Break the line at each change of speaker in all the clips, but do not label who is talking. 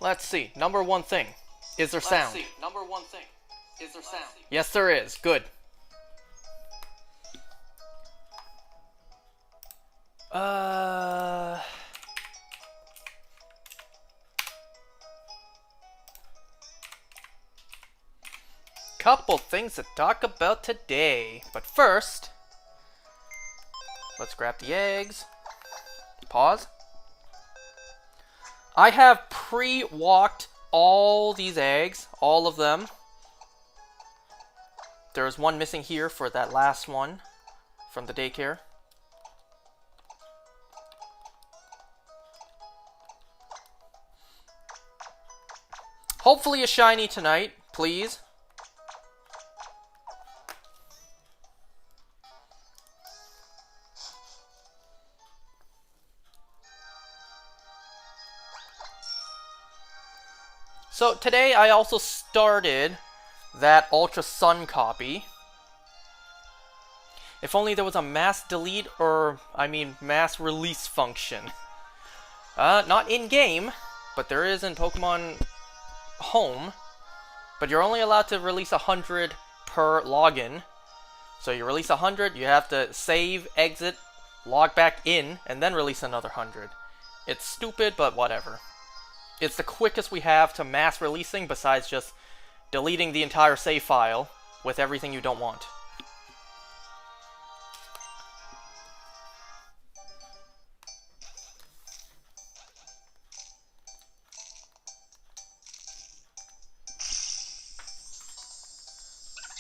Let's see. Number one thing. Is there sound?
Let's see. Number one thing. Is there sound?
Yes, there is. Good. Couple things to talk about today. But first, let's grab the eggs. Pause. I have pre-walked all these eggs, all of them. There's one missing here for that last one from the daycare. Hopefully a shiny tonight, please. So today I also started that Ultra Sun copy. If only there was a mass delete or, mass release function. Not in-game, but there is in Pokemon Home. But you're only allowed to release 100 per login. So you release 100, you have to save, exit, log back in, and then release another 100. It's stupid, but whatever. It's the quickest we have to mass releasing besides just deleting the entire save file with everything you don't want.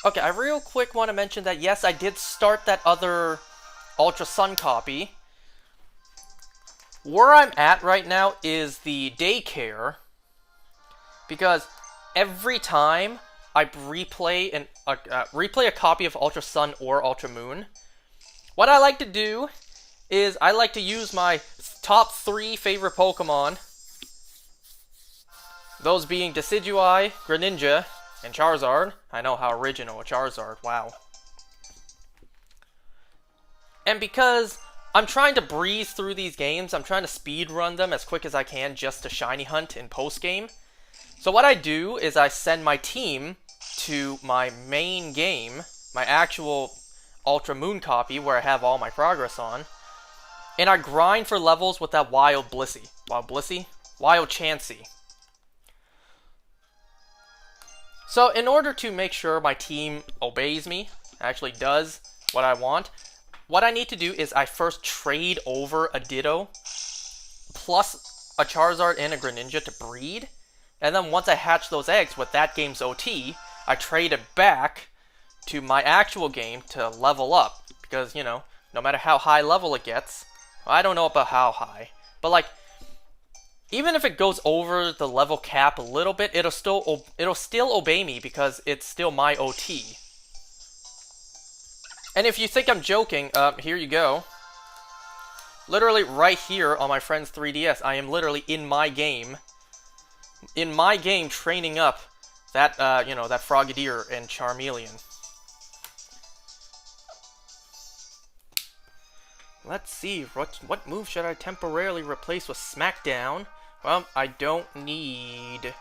Okay, I real quick want to mention that yes, I did start that other Ultra Sun copy. Where I'm at right now is the daycare, because every time I replay a copy of Ultra Sun or Ultra Moon, what I like to do is I like to use my top 3 favorite Pokemon, those being Decidueye, Greninja, and Charizard. I know how original a Charizard, wow. And because I'm trying to breeze through these games, I'm trying to speed run them as quick as I can just to shiny hunt in post-game. So what I do is I send my team to my main game, my actual Ultra Moon copy where I have all my progress on, and I grind for levels with that Wild Chansey. So in order to make sure my team obeys me, actually does what I want, what I need to do is I first trade over a Ditto plus a Charizard and a Greninja to breed. And then once I hatch those eggs with that game's OT, I trade it back to my actual game to level up. Because, you know, no matter how high level it gets, I don't know about how high, but like, even if it goes over the level cap a little bit, it'll still obey me because it's still my OT. And if you think I'm joking, here you go. Literally right here on my friend's 3DS, I am literally in my game. In my game, training up that, that Frogadier and Charmeleon. Let's see, what move should I temporarily replace with Smackdown? Well, I don't need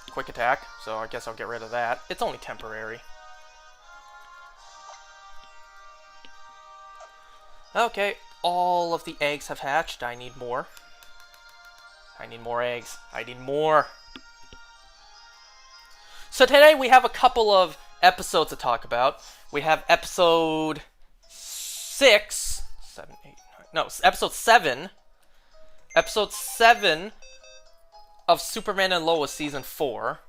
Quick Attack, so I guess I'll get rid of that. It's only temporary. Okay, all of the eggs have hatched. I need more. I need more eggs. I need more. So today we have a couple of episodes to talk about. We have episode 6, 7, 8, 9, no, episode 7. Episode 7 of Superman and Lois Season 4.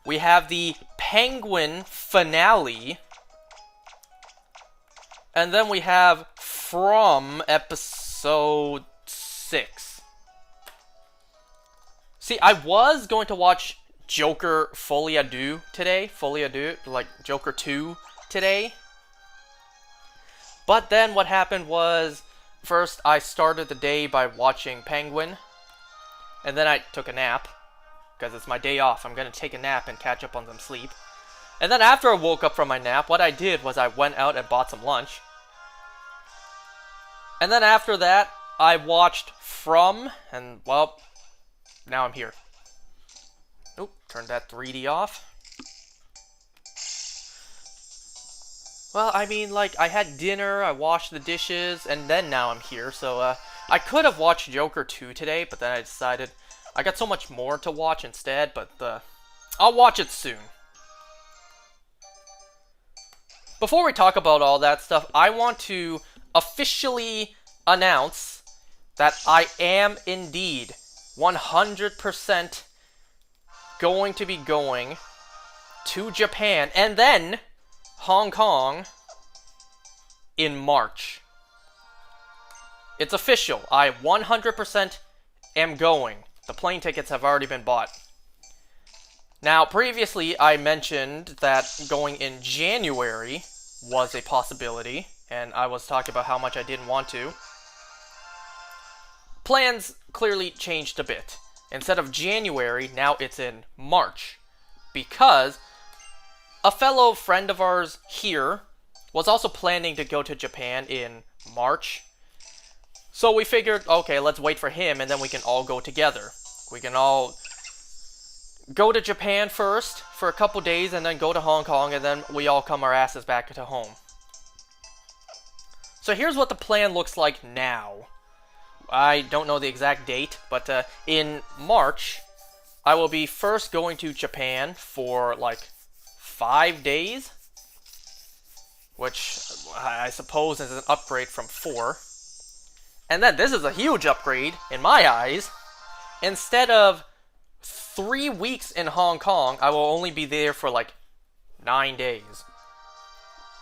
We have the Penguin finale. And then we have From episode 6. See, I was going to watch Joker Folie à Deux today. Folie à Deux, like Joker 2 today. But then what happened was, first I started the day by watching Penguin. And then I took a nap. Because it's my day off. I'm going to take a nap and catch up on some sleep. And then after I woke up from my nap, what I did was I went out and bought some lunch. And then after that, I watched From, and well, now I'm here. Oop, turn that 3D off. Well, I mean, like, I had dinner, I washed the dishes, and then now I'm here, so, I could have watched Joker 2 today, but then I decided I got so much more to watch instead, but, I'll watch it soon. Before we talk about all that stuff, I want to officially announce that I am indeed 100% going to be going to Japan and then Hong Kong in March. It's official. I 100% am going. The plane tickets have already been bought. Now, previously I mentioned that going in January was a possibility, and I was talking about how much I didn't want to. Plans clearly changed a bit. Instead of January, now it's in March. Because a fellow friend of ours here was also planning to go to Japan in March. So we figured, okay, let's wait for him and then we can all go together. We can all go to Japan first for a couple days and then go to Hong Kong and then we all come our asses back to home. So here's what the plan looks like now. I don't know the exact date, but in March, I will be first going to Japan for like 5 days, which I suppose is an upgrade from 4. And then this is a huge upgrade in my eyes. Instead of 3 weeks in Hong Kong, I will only be there for like 9 days.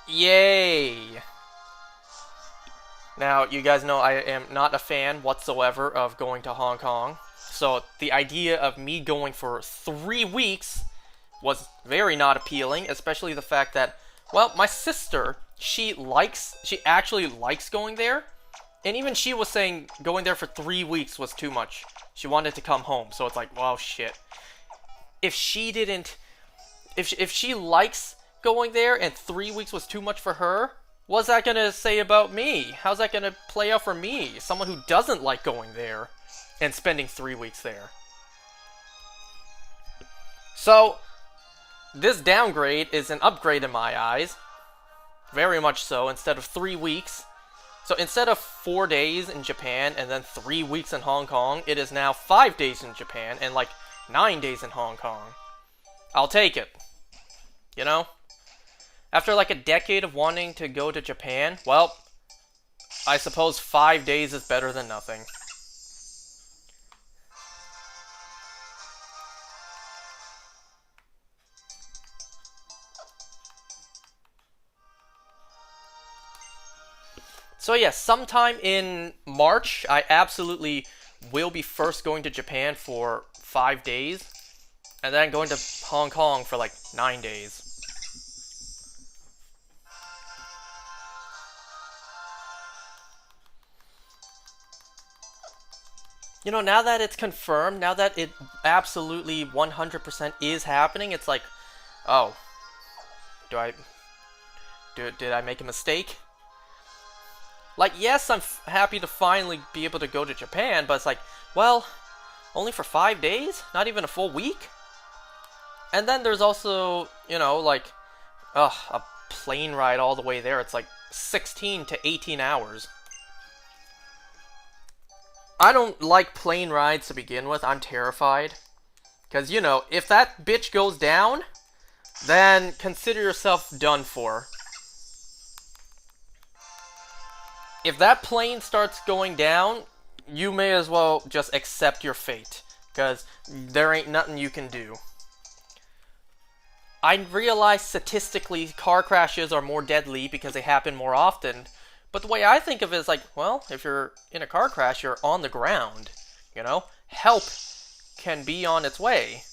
Yay! Now, you guys know I am not a fan whatsoever of going to Hong Kong. So the idea of me going for 3 weeks was very not appealing, especially the fact that, well, my sister, she actually likes going there. And even she was saying going there for 3 weeks was too much. She wanted to come home. So it's like, well, shit. If she likes going there and 3 weeks was too much for her, what's that gonna say about me? How's that gonna play out for me? Someone who doesn't like going there and spending 3 weeks there. So, this downgrade is an upgrade in my eyes. Very much so. Instead of 3 weeks. So instead of 4 days in Japan and then 3 weeks in Hong Kong, it is now 5 days in Japan and like 9 days in Hong Kong. I'll take it. You know? After like a decade of wanting to go to Japan, well, I suppose 5 days is better than nothing. So yes, sometime in March, I absolutely will be first going to Japan for 5 days, and then going to Hong Kong for like 9 days. You know, now that it's confirmed, now that it absolutely 100% is happening, it's like, oh, did I make a mistake? Like, yes, I'm happy to finally be able to go to Japan, but it's like, well, only for 5 days? Not even a full week? And then there's also, you know, like, a plane ride all the way there. It's like 16 to 18 hours. I don't like plane rides to begin with. I'm terrified. Because, you know, if that bitch goes down, then consider yourself done for. If that plane starts going down, you may as well just accept your fate, because there ain't nothing you can do. I realize statistically car crashes are more deadly because they happen more often, but the way I think of it is like, well, if you're in a car crash, you're on the ground, you know? Help can be on its way.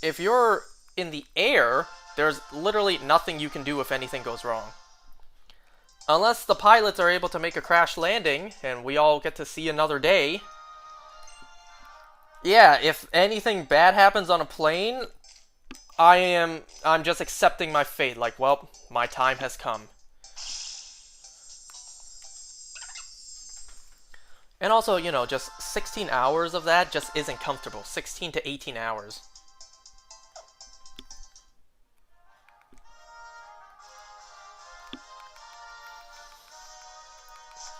If you're in the air, there's literally nothing you can do if anything goes wrong. Unless the pilots are able to make a crash landing, and we all get to see another day. Yeah, if anything bad happens on a plane, I'm just accepting my fate. Like, well, my time has come. And also, you know, just 16 hours of that just isn't comfortable. 16 to 18 hours.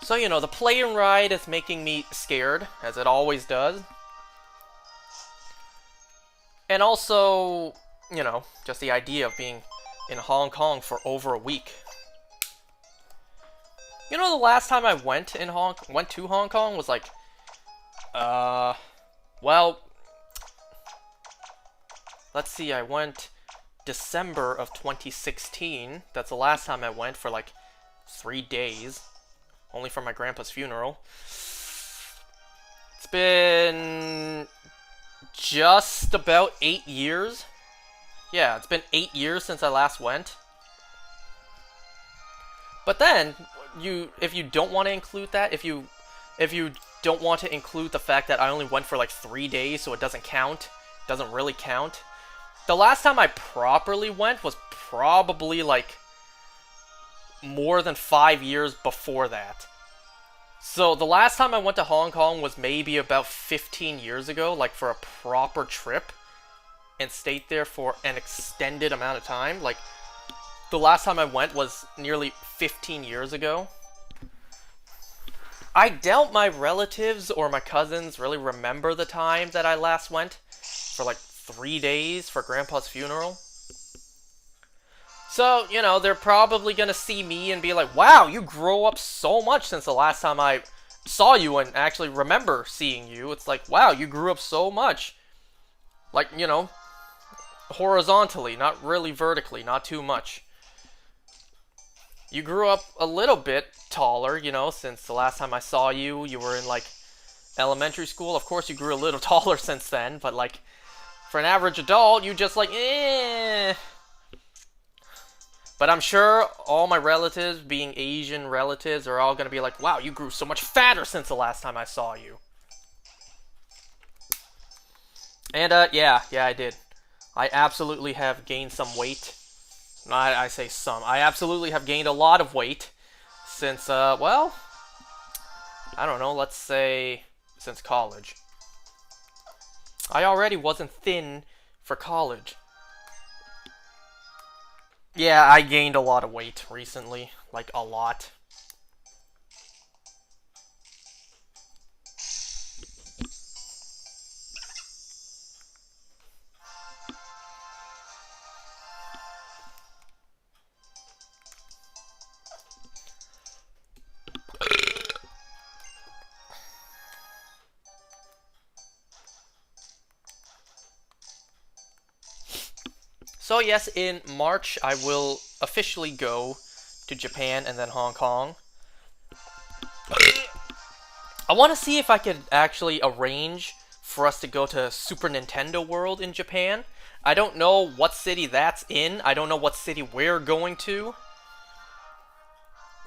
So, you know, the plane ride is making me scared, as it always does. And also, you know, just the idea of being in Hong Kong for over a week. You know, the last time I went to Hong Kong was like, well, let's see, I went December of 2016. That's the last time I went for like 3 days, only for my grandpa's funeral. It's been just about 8 years. Yeah, it's been 8 years since I last went. But then, if you don't want to include that, if you don't want to include the fact that I only went for like 3 days, so it doesn't count, doesn't really count. The last time I properly went was probably like more than 5 years before that. So the last time I went to Hong Kong was maybe about 15 years ago, like for a proper trip, and stayed there for an extended amount of time. Like, the last time I went was nearly 15 years ago. I doubt my relatives or my cousins really remember the time that I last went for like 3 days for Grandpa's funeral. So, you know, they're probably gonna see me and be like, wow, you grow up so much since the last time I saw you and actually remember seeing you. It's like, wow, you grew up so much. Like, you know, horizontally, not really vertically, not too much. You grew up a little bit taller, you know, since the last time I saw you. You were in, like, elementary school. Of course, you grew a little taller since then, but, like, for an average adult, you just, like, eh. But I'm sure all my relatives, being Asian relatives, are all going to be like, wow, you grew so much fatter since the last time I saw you. And, yeah, I did. I absolutely have gained some weight. I say some. I absolutely have gained a lot of weight since, well, I don't know, let's say since college. I already wasn't thin for college. Yeah, I gained a lot of weight recently. Like, a lot. So yes, in March I will officially go to Japan and then Hong Kong. I want to see if I could actually arrange for us to go to Super Nintendo World in Japan. I don't know what city that's in. I don't know what city we're going to.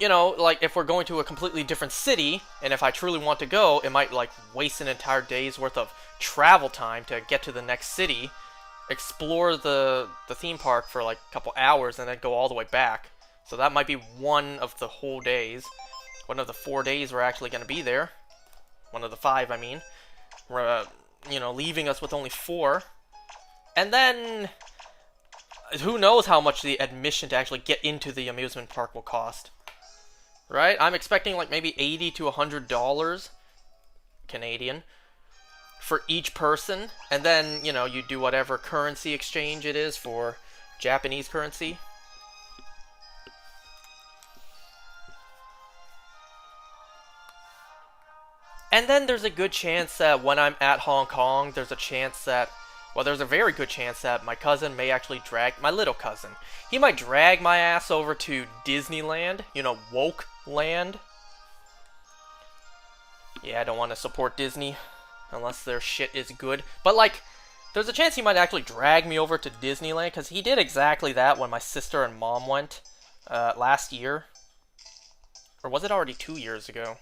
You know, like, if we're going to a completely different city, and if I truly want to go, it might, like, waste an entire day's worth of travel time to get to the next city, explore the theme park for, like, a couple hours, and then go all the way back. So that might be one of the whole days. One of the 4 days we're actually going to be there. One of the 5, I mean. We're, you know, leaving us with only 4. And then, who knows how much the admission to actually get into the amusement park will cost. Right? I'm expecting like maybe $80 to $100 Canadian for each person. And then, you know, you do whatever currency exchange it is for Japanese currency. And then there's a good chance that when I'm at Hong Kong, there's a chance that, well, there's a very good chance that my cousin may actually drag, my little cousin, he might drag my ass over to Disneyland, you know, woke land. Yeah, I don't want to support Disney unless their shit is good. But, like, there's a chance he might actually drag me over to Disneyland, because he did exactly that when my sister and mom went last year. Or was it already 2 years ago?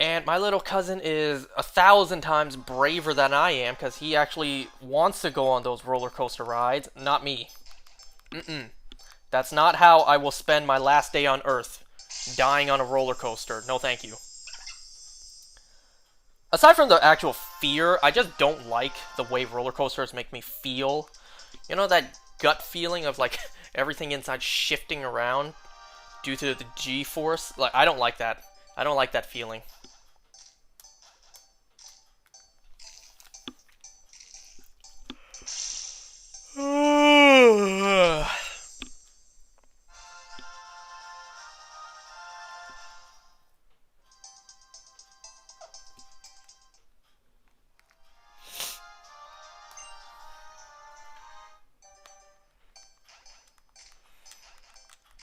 And my little cousin is 1,000 times braver than I am because he actually wants to go on those roller coaster rides, not me. That's not how I will spend my last day on Earth, dying on a roller coaster. No thank you. Aside from the actual fear, I just don't like the way roller coasters make me feel. You know that gut feeling of like everything inside shifting around due to the G-force? Like, I don't like that. I don't like that feeling.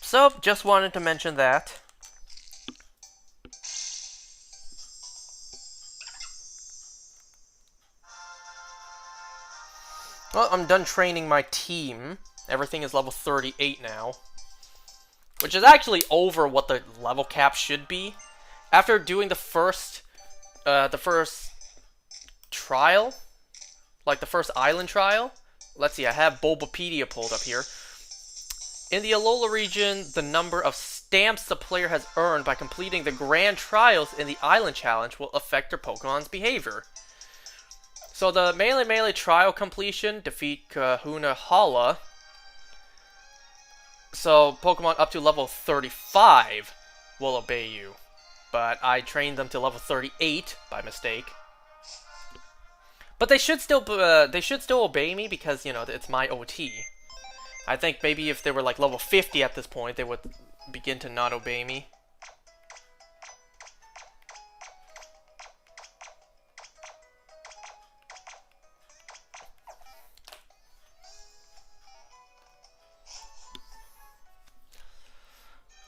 So, just wanted to mention that. Well, I'm done training my team. Everything is level 38 now. Which is actually over what the level cap should be. After doing the first trial, like the first island trial. Let's see, I have Bulbapedia pulled up here. In the Alola region, the number of stamps the player has earned by completing the grand trials in the island challenge will affect their Pokemon's behavior. So the Melee trial completion, defeat Kahuna Hala. So Pokemon up to level 35 will obey you. But I trained them to level 38 by mistake. But they should still obey me because, you know, it's my OT. I think maybe if they were like level 50 at this point, they would begin to not obey me.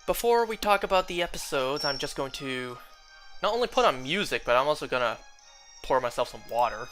Before we talk about the episodes, I'm just going to not only put on music, but I'm also gonna pour myself some water.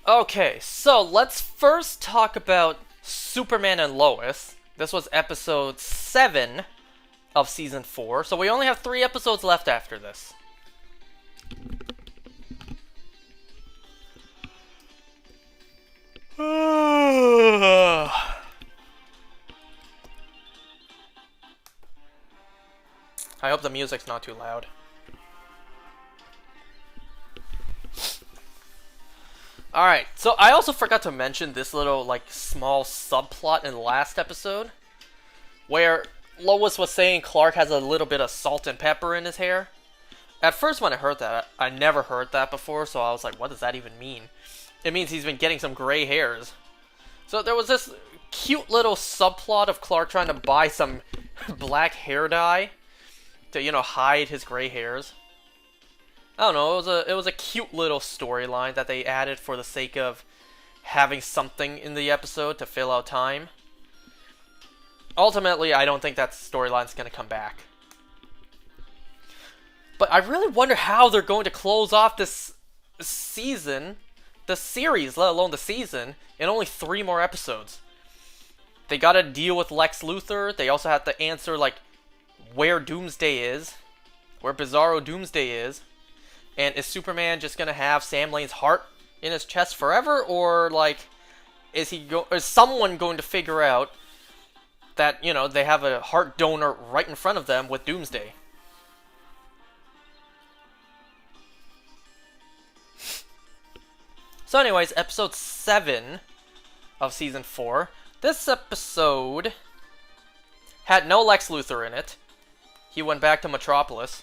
Okay, so let's first talk about Superman and Lois. This was episode 7 of season 4, so we only have 3 episodes left after this. I hope the music's not too loud. Alright, so I also forgot to mention this little, like, small subplot in the last episode, where Lois was saying Clark has a little bit of salt and pepper in his hair. At first when I heard that, I never heard that before, so I was like, what does that even mean? It means he's been getting some gray hairs. So there was this cute little subplot of Clark trying to buy some black hair dye to, you know, hide his gray hairs. I don't know, it was a cute little storyline that they added for the sake of having something in the episode to fill out time. Ultimately, I don't think that storyline's going to come back. But I really wonder how they're going to close off this season, the series, let alone the season, in only 3 more episodes. They gotta deal with Lex Luthor, they also have to answer, like, where Doomsday is, where Bizarro Doomsday is. And is Superman just gonna have Sam Lane's heart in his chest forever, or like, is someone going to figure out that, you know, they have a heart donor right in front of them with Doomsday? So, anyways, episode 7 of season 4. This episode had no Lex Luthor in it. He went back to Metropolis.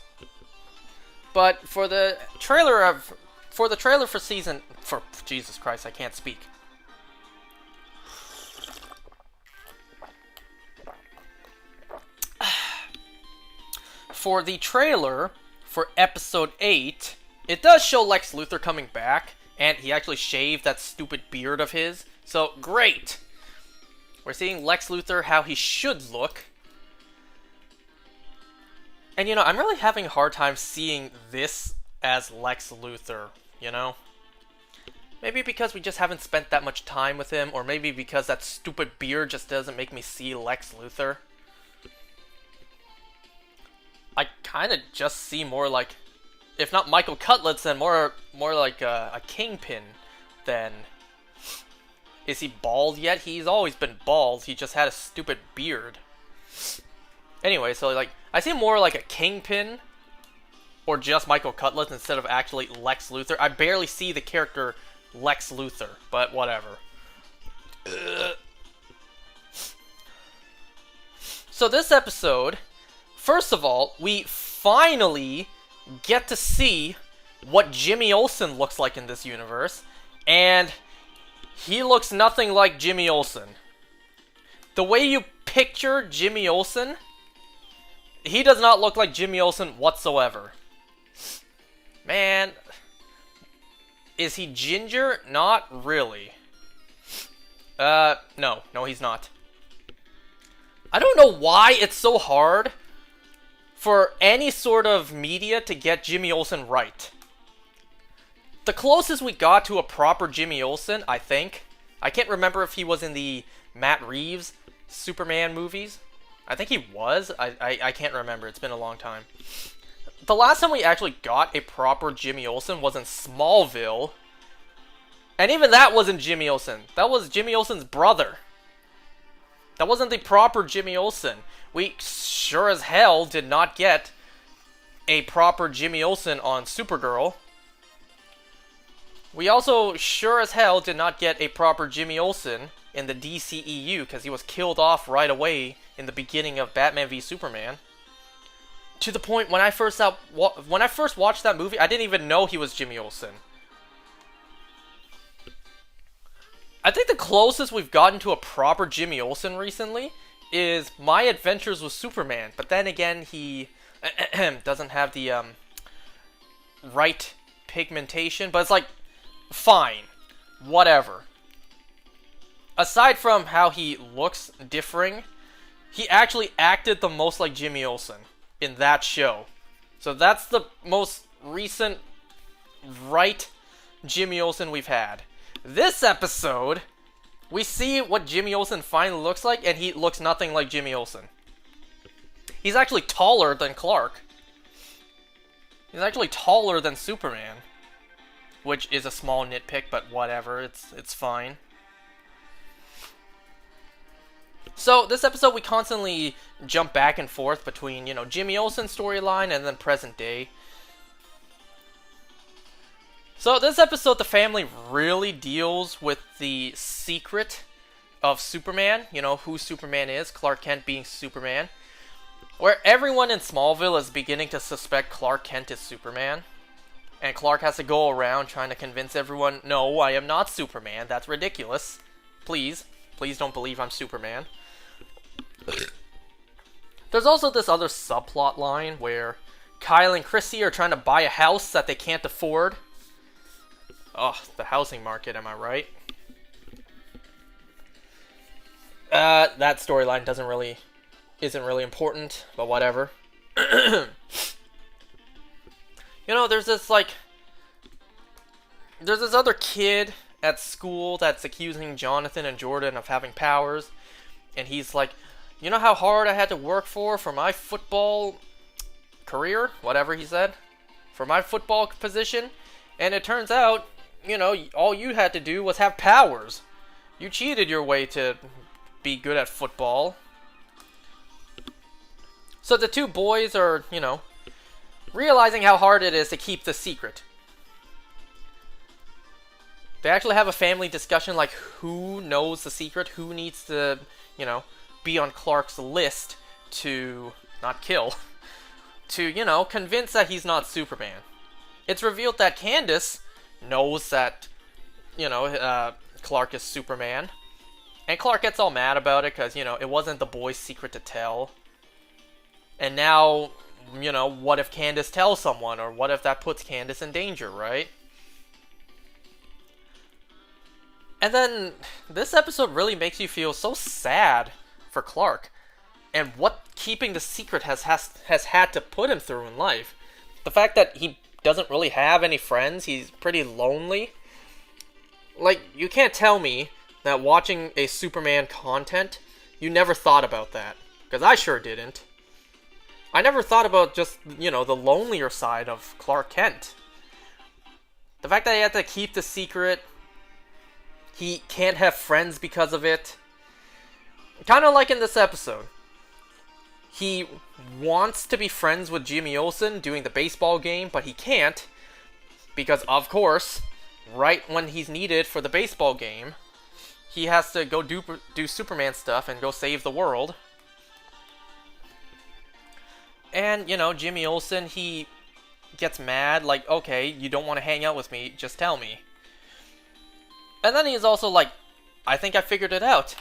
But for the trailer for season for Jesus Christ, I can't speak. For the trailer for episode 8, it does show Lex Luthor coming back, and he actually shaved that stupid beard of his. So, great! We're seeing Lex Luthor how he should look. And you know, I'm really having a hard time seeing this as Lex Luthor, you know? Maybe because we just haven't spent that much time with him, or maybe because that stupid beard just doesn't make me see Lex Luthor. I kind of just see more like, if not Michael Cutlets, then more like a Kingpin than... Is he bald yet? He's always been bald, he just had a stupid beard. Anyway, so like, I see more like a Kingpin, or just Michael Cutlets instead of actually Lex Luthor. I barely see the character Lex Luthor, but whatever. So this episode... First of all, we finally get to see what Jimmy Olsen looks like in this universe, and he looks nothing like Jimmy Olsen. The way you picture Jimmy Olsen, he does not look like Jimmy Olsen whatsoever. Man, is he ginger? Not really. No, he's not. I don't know why it's so hard for any sort of media to get Jimmy Olsen right. The closest we got to a proper Jimmy Olsen, I think, I can't remember if he was in the Matt Reeves Superman movies. I think he was. I can't remember. It's been a long time. The last time we actually got a proper Jimmy Olsen was in Smallville. And even that wasn't Jimmy Olsen. That was Jimmy Olsen's brother. That wasn't the proper Jimmy Olsen. We sure as hell did not get a proper Jimmy Olsen on Supergirl. We also sure as hell did not get a proper Jimmy Olsen in the DCEU because he was killed off right away in the beginning of Batman v Superman. To the point when I first watched that movie, I didn't even know he was Jimmy Olsen. I think the closest we've gotten to a proper Jimmy Olsen recently is My Adventures with Superman, but then again, he doesn't have the right pigmentation, but it's like, fine, whatever. Aside from how he looks differing, he actually acted the most like Jimmy Olsen in that show. So that's the most recent right Jimmy Olsen we've had. This episode, we see what Jimmy Olsen finally looks like, and he looks nothing like Jimmy Olsen. He's actually taller than Clark. He's actually taller than Superman. Which is a small nitpick, but whatever, it's fine. So, this episode we constantly jump back and forth between, you know, Jimmy Olsen's storyline and then present day. So this episode, the family really deals with the secret of Superman, you know, who Superman is, Clark Kent being Superman, where everyone in Smallville is beginning to suspect Clark Kent is Superman, and Clark has to go around trying to convince everyone, no, I am not Superman, that's ridiculous, please don't believe I'm Superman. There's also this other subplot line where Kyle and Chrissy are trying to buy a house that they can't afford. Oh, the housing market, am I right? That storyline isn't really important, but whatever. You know, there's this other kid at school that's accusing Jonathan and Jordan of having powers, and he's like, you know how hard I had to work for my football career? Whatever he said. For my football position? And it turns out, you know, all you had to do was have powers. You cheated your way to be good at football. So the two boys are, you know, realizing how hard it is to keep the secret. They actually have a family discussion like who knows the secret, who needs to, you know, be on Clark's list to not kill, to, you know, convince that he's not Superman. It's revealed that Candace knows that, you know, Clark is Superman. And Clark gets all mad about it because, you know, it wasn't the boy's secret to tell. And now, you know, what if Candace tells someone? Or what if that puts Candace in danger, right? And then, this episode really makes you feel so sad for Clark. And what keeping the secret has had to put him through in life. The fact that he doesn't really have any friends, he's pretty lonely. Like, you can't tell me that watching a Superman content, you never thought about that. Because I sure didn't. I never thought about just, you know, the lonelier side of Clark Kent. The fact that he had to keep the secret, he can't have friends because of it. Kind of like in this episode. He wants to be friends with Jimmy Olsen doing the baseball game, but he can't. Because, of course, right when he's needed for the baseball game, he has to go do Superman stuff and go save the world. And, you know, Jimmy Olsen, he gets mad, like, okay, you don't want to hang out with me, just tell me. And then he's also like, I think I figured it out.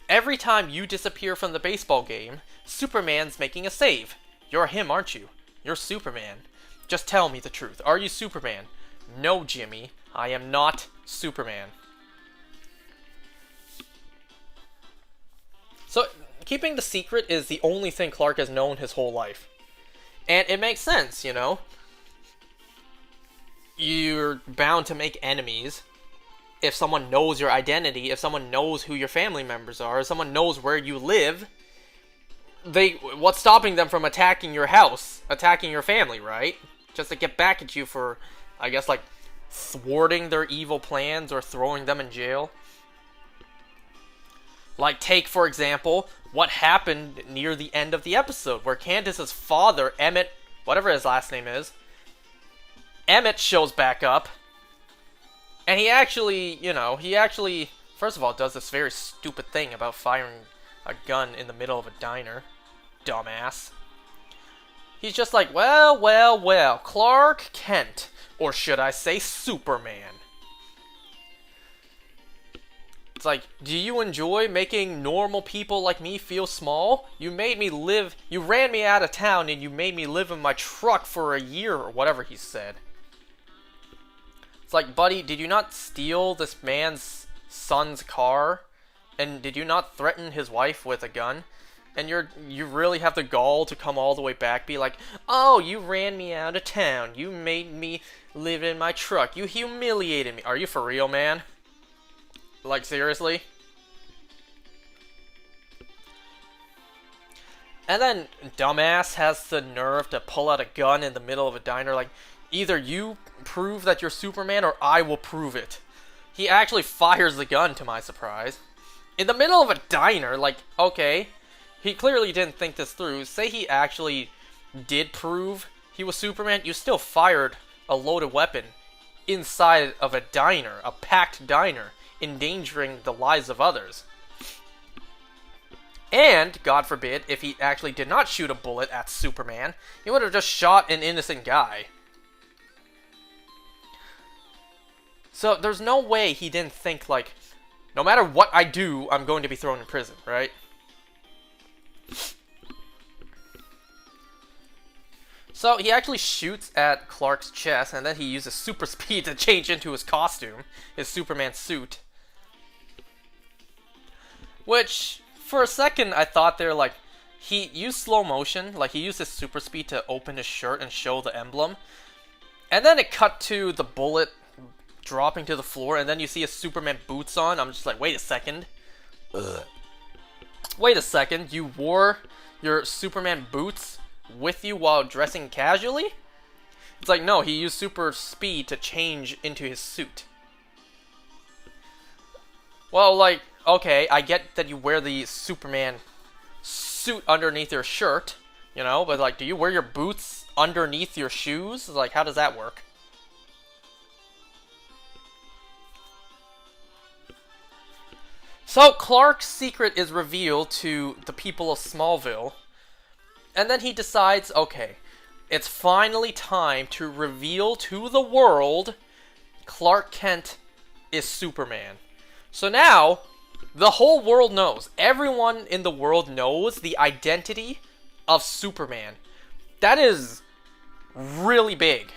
Every time you disappear from the baseball game, Superman's making a save. You're him, aren't you? You're Superman. Just tell me the truth. Are you Superman? No, Jimmy. I am not Superman. So, keeping the secret is the only thing Clark has known his whole life. And it makes sense, you know? You're bound to make enemies if someone knows your identity, if someone knows who your family members are, if someone knows where you live. What's stopping them from attacking your house, attacking your family, right? Just to get back at you for, I guess, like, thwarting their evil plans or throwing them in jail. Like, take, for example, what happened near the end of the episode, where Candace's father, Emmett, whatever his last name is, Emmett shows back up, and he actually, you know, first of all, does this very stupid thing about firing a gun in the middle of a diner. Dumbass. He's just like, well, Clark Kent, or should I say Superman. It's like, do you enjoy making normal people like me feel small? You ran me out of town and you made me live in my truck for a year, or whatever he said. It's like, buddy, did you not steal this man's son's car? And did you not threaten his wife with a gun? And you really have the gall to come all the way back, be like, oh, you ran me out of town. You made me live in my truck. You humiliated me. Are you for real, man? Like, seriously? And then, dumbass has the nerve to pull out a gun in the middle of a diner, like, either you prove that you're Superman or I will prove it. He actually fires the gun, to my surprise. In the middle of a diner, like, okay, he clearly didn't think this through. Say he actually did prove he was Superman, you still fired a loaded weapon inside of a diner, a packed diner, endangering the lives of others. And, God forbid, if he actually did not shoot a bullet at Superman, he would have just shot an innocent guy. So, there's no way he didn't think, like, no matter what I do, I'm going to be thrown in prison, right? So, he actually shoots at Clark's chest, and then he uses super speed to change into his costume, his Superman suit. Which, for a second, I thought they're like, he used slow motion, like he used his super speed to open his shirt and show the emblem. And then it cut to the bullet dropping to the floor, and then you see a Superman boots on. I'm just like, wait a second. Ugh. Wait a second, you wore your Superman boots with you while dressing casually? It's like, no, he used super speed to change into his suit. Well, like, okay, I get that you wear the Superman suit underneath your shirt, you know, but like, do you wear your boots underneath your shoes? Like, how does that work? So, Clark's secret is revealed to the people of Smallville, and then he decides, okay, it's finally time to reveal to the world Clark Kent is Superman. So now, the whole world knows. Everyone in the world knows the identity of Superman. That is really big.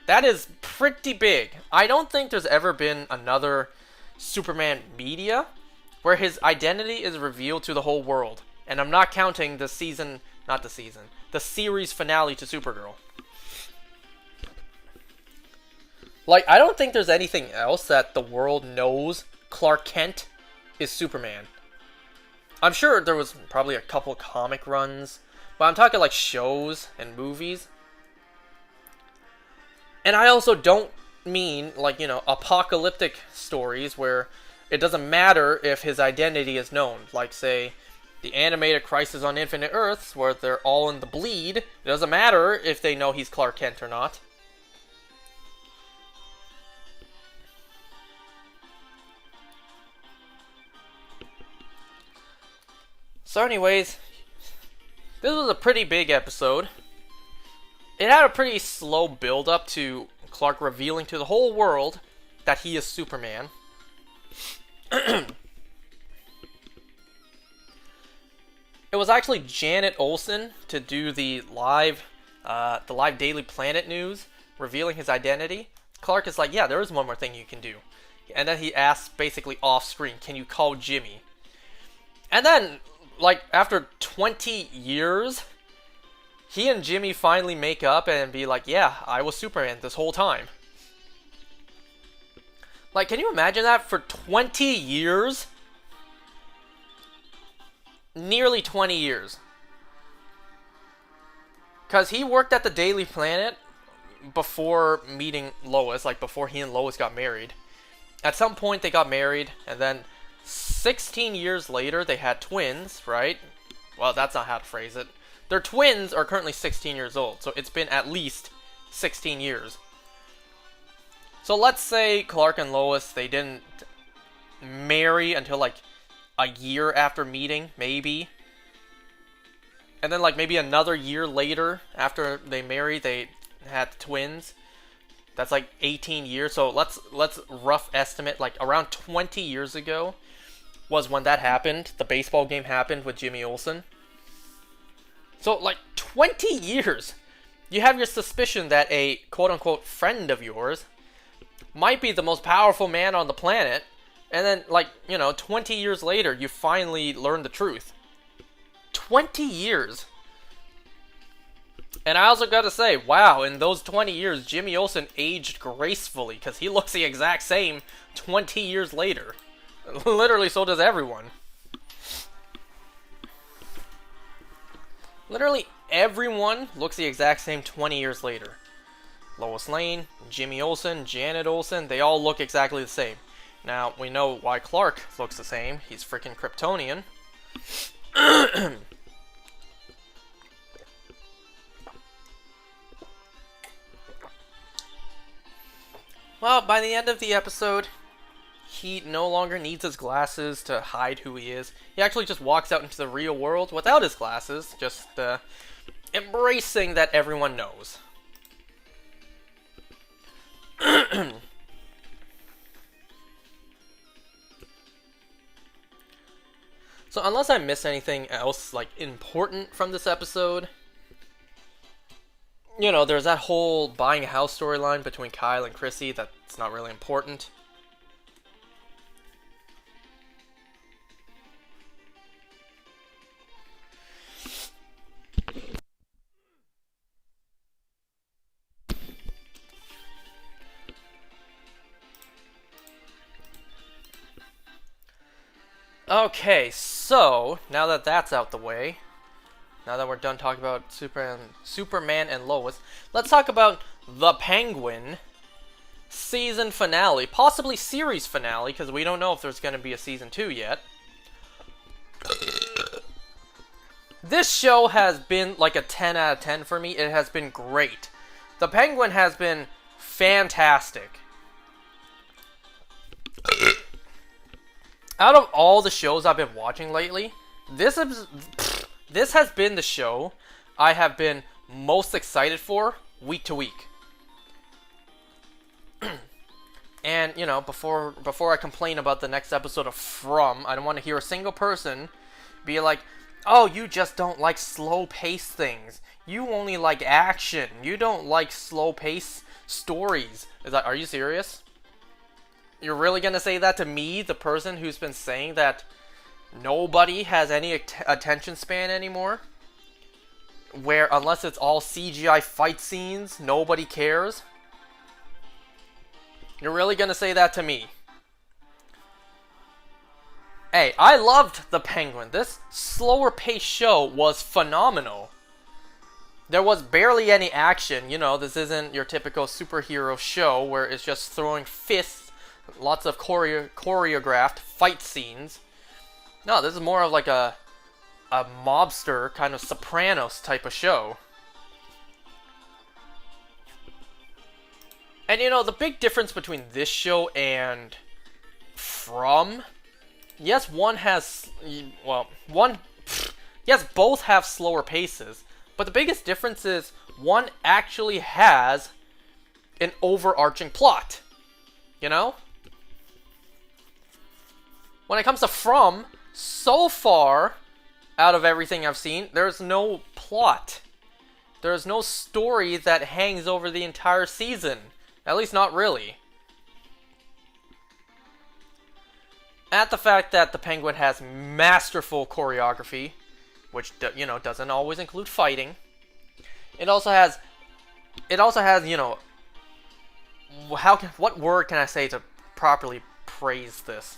That is pretty big. I don't think there's ever been another Superman media where his identity is revealed to the whole world. And I'm not counting the series finale to Supergirl. Like, I don't think there's anything else that the world knows Clark Kent is Superman. I'm sure there was probably a couple comic runs, but I'm talking like shows and movies. And I also don't mean, like, apocalyptic stories where it doesn't matter if his identity is known. Like, say, the animated Crisis on Infinite Earths, where they're all in the bleed. It doesn't matter if they know he's Clark Kent or not. So anyways, this was a pretty big episode. It had a pretty slow build-up to Clark revealing to the whole world that he is Superman. It was actually Janet Olsen to do the live Daily Planet news, revealing his identity. Clark is like, yeah, there is one more thing you can do. And then he asks, basically off-screen, can you call Jimmy? And then, like, after 20 years, he and Jimmy finally make up and be like, yeah, I was Superman this whole time. Like, can you imagine that? For 20 years? Nearly 20 years. Because he worked at the Daily Planet before meeting Lois, like before he and Lois got married. At some point they got married, and then 16 years later they had twins, right? Well, that's not how to phrase it. Their twins are currently 16 years old, so it's been at least 16 years. So let's say Clark and Lois, they didn't marry until like a year after meeting, maybe. And then like maybe another year later, after they married, they had twins. That's like 18 years. So let's rough estimate, like around 20 years ago was when that happened. The baseball game happened with Jimmy Olsen. So like 20 years. You have your suspicion that a quote-unquote friend of yours might be the most powerful man on the planet. And then, like, 20 years later, you finally learn the truth. 20 years. And I also gotta say, wow, in those 20 years, Jimmy Olsen aged gracefully, because he looks the exact same 20 years later. Literally, so does everyone. Literally, everyone looks the exact same 20 years later. Lois Lane, Jimmy Olsen, Janet Olsen, they all look exactly the same. Now, we know why Clark looks the same. He's freaking Kryptonian. Well, by the end of the episode, he no longer needs his glasses to hide who he is. He actually just walks out into the real world without his glasses, just embracing that everyone knows. So unless I miss anything else, like, important from this episode, there's that whole buying a house storyline between Kyle and Chrissy that's not really important. Okay, so, now that that's out the way, now that we're done talking about Superman and Lois, let's talk about The Penguin season finale, possibly series finale, because we don't know if there's going to be a season 2 yet. This show has been like a 10 out of 10 for me. It has been great. The Penguin has been fantastic. Out of all the shows I've been watching lately, this has been the show I have been most excited for week to week. And, you know, before I complain about the next episode of From, I don't want to hear a single person be like, oh, you just don't like slow-paced things. You only like action. You don't like slow-paced stories. Are you serious? You're really gonna say that to me, the person who's been saying that nobody has any attention span anymore? Where, unless it's all CGI fight scenes, nobody cares? You're really gonna say that to me? Hey, I loved The Penguin. This slower paced show was phenomenal. There was barely any action. You know, this isn't your typical superhero show where it's just throwing fists, lots of choreographed fight scenes. No, this is more of like a mobster kind of Sopranos type of show. And you know, the big difference between this show and From, yes, yes, both have slower paces, but the biggest difference is one actually has an overarching plot, you know? When it comes to From, so far, out of everything I've seen, there's no plot. There's no story that hangs over the entire season. At least not really. At the fact that The Penguin has masterful choreography, which, you know, doesn't always include fighting. It also has, you know, what word can I say to properly praise this?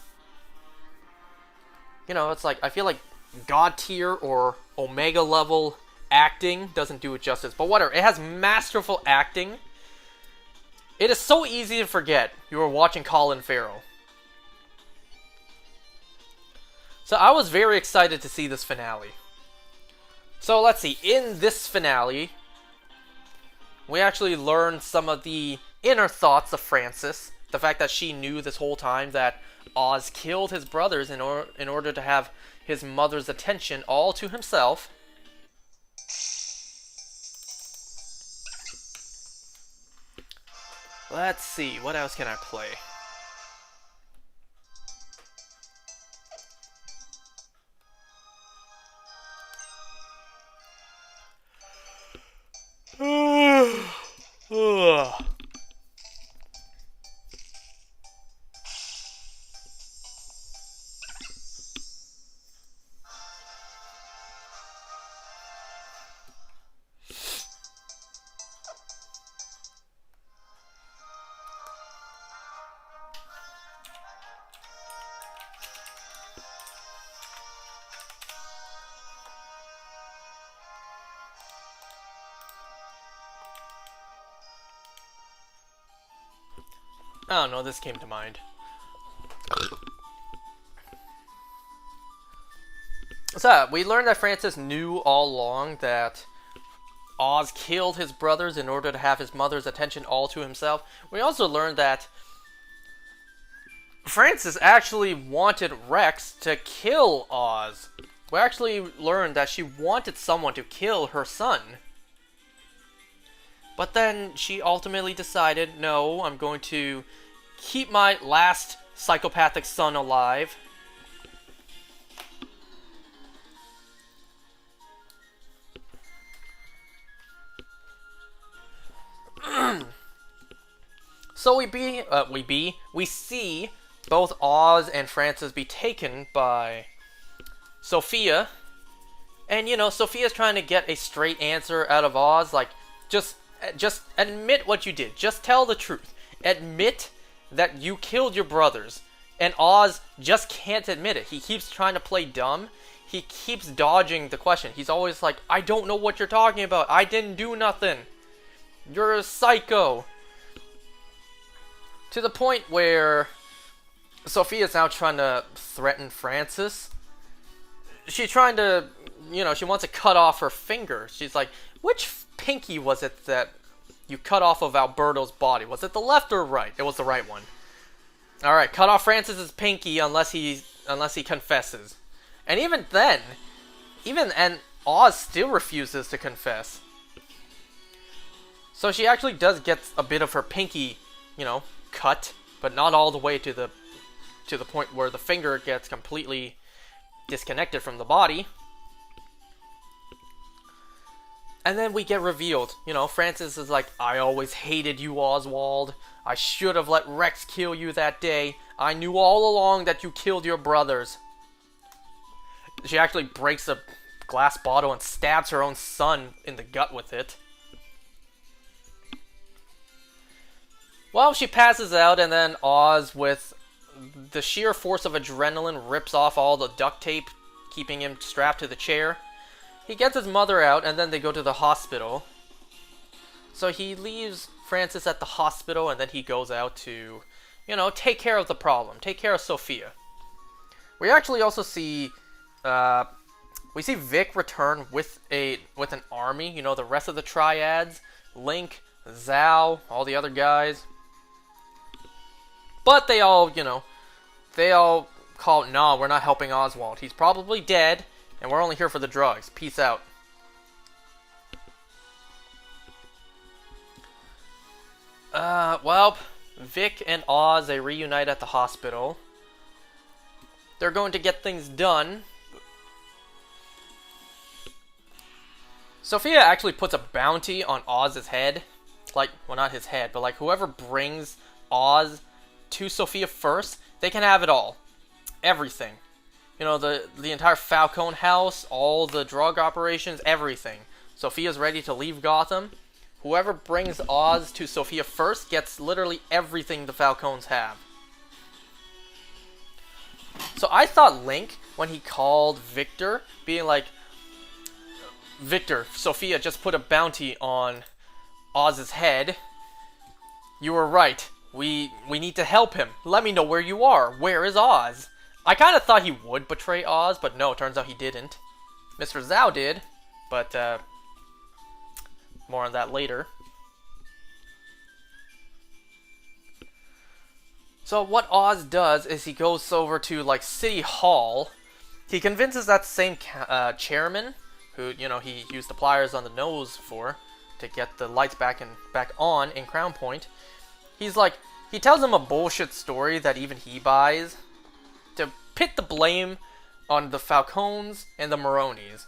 You know, it's like, I feel like God tier or Omega level acting doesn't do it justice, but whatever. It has masterful acting. It is so easy to forget you were watching Colin Farrell. So I was very excited to see this finale. So let's see, in this finale, we actually learned some of the inner thoughts of Frances. The fact that she knew this whole time that Oz killed his brothers in order to have his mother's attention all to himself. Let's see, what else can I play? I don't know, this came to mind. So, we learned that Frances knew all along that Oz killed his brothers in order to have his mother's attention all to himself. We also learned that Frances actually wanted Rex to kill Oz. We actually learned that she wanted someone to kill her son. But then she ultimately decided, no, I'm going to keep my last psychopathic son alive. So we see both Oz and Frances be taken by Sophia. And you know, Sophia's trying to get a straight answer out of Oz, like, just admit what you did. Just tell the truth. Admit that you killed your brothers. And Oz just can't admit it. He keeps trying to play dumb. He keeps dodging the question. He's always like, I don't know what you're talking about. I didn't do nothing. You're a psycho. To the point where Sophia's now trying to threaten Frances. She's trying to, you know, she wants to cut off her finger. She's like, which pinky was it that you cut off of Alberto's body? Was it the left or right? It was the right one. Alright, cut off Frances's pinky unless he confesses. And even then, and Oz still refuses to confess. So she actually does get a bit of her pinky, cut, but not all the way to the point where the finger gets completely disconnected from the body. And then we get revealed. Francis is like, I always hated you, Oswald. I should have let Rex kill you that day. I knew all along that you killed your brothers. She actually breaks a glass bottle and stabs her own son in the gut with it. Well, she passes out, and then Oz, with the sheer force of adrenaline, rips off all the duct tape, keeping him strapped to the chair. He gets his mother out, and then they go to the hospital. So he leaves Francis at the hospital, and then he goes out to, take care of the problem, take care of Sophia. We actually also see, Vic return with an army. The rest of the triads, Link, Zhao, all the other guys. But they all, call, nah, we're not helping Oswald. He's probably dead, and we're only here for the drugs. Peace out. Well, Vic and Oz, they reunite at the hospital. They're going to get things done. Sophia actually puts a bounty on Oz's head. Well, not his head, but whoever brings Oz to Sophia first, they can have it all. Everything. The entire Falcone house, all the drug operations, everything. Sophia's ready to leave Gotham. Whoever brings Oz to Sophia first gets literally everything the Falcones have. So I thought Link, when he called Victor, being like, Victor, Sophia just put a bounty on Oz's head. You were right. We need to help him. Let me know where you are. Where is Oz? I kind of thought he would betray Oz, but no, turns out he didn't. Mr. Zhao did, but more on that later. So what Oz does is he goes over to City Hall. He convinces that same chairman, who he used the pliers on the nose for, to get the lights back on in Crown Point. He tells him a bullshit story that even he buys, to pit the blame on the Falcones and the Maronis.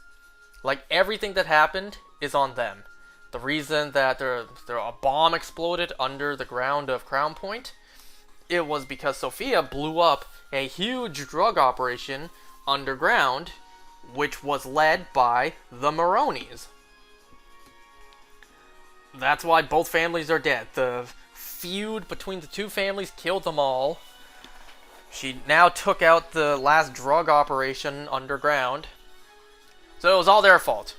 Everything that happened is on them. The reason that a bomb exploded under the ground of Crown Point, it was because Sophia blew up a huge drug operation underground, which was led by the Maronis. That's why both families are dead. The feud between the two families killed them all. She now took out the last drug operation underground. So it was all their fault.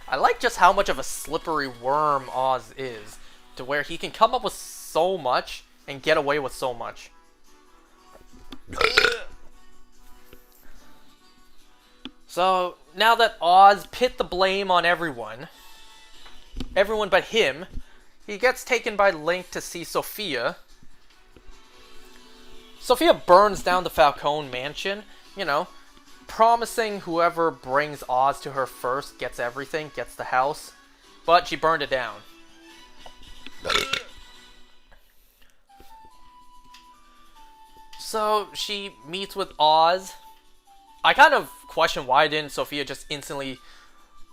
I like just how much of a slippery worm Oz is, to where he can come up with so much and get away with so much. So now that Oz pit the blame on everyone but him, he gets taken by Link to see Sophia. Sophia burns down the Falcone mansion, promising whoever brings Oz to her first gets everything, gets the house. But she burned it down. So she meets with Oz. I kind of question why didn't Sophia just instantly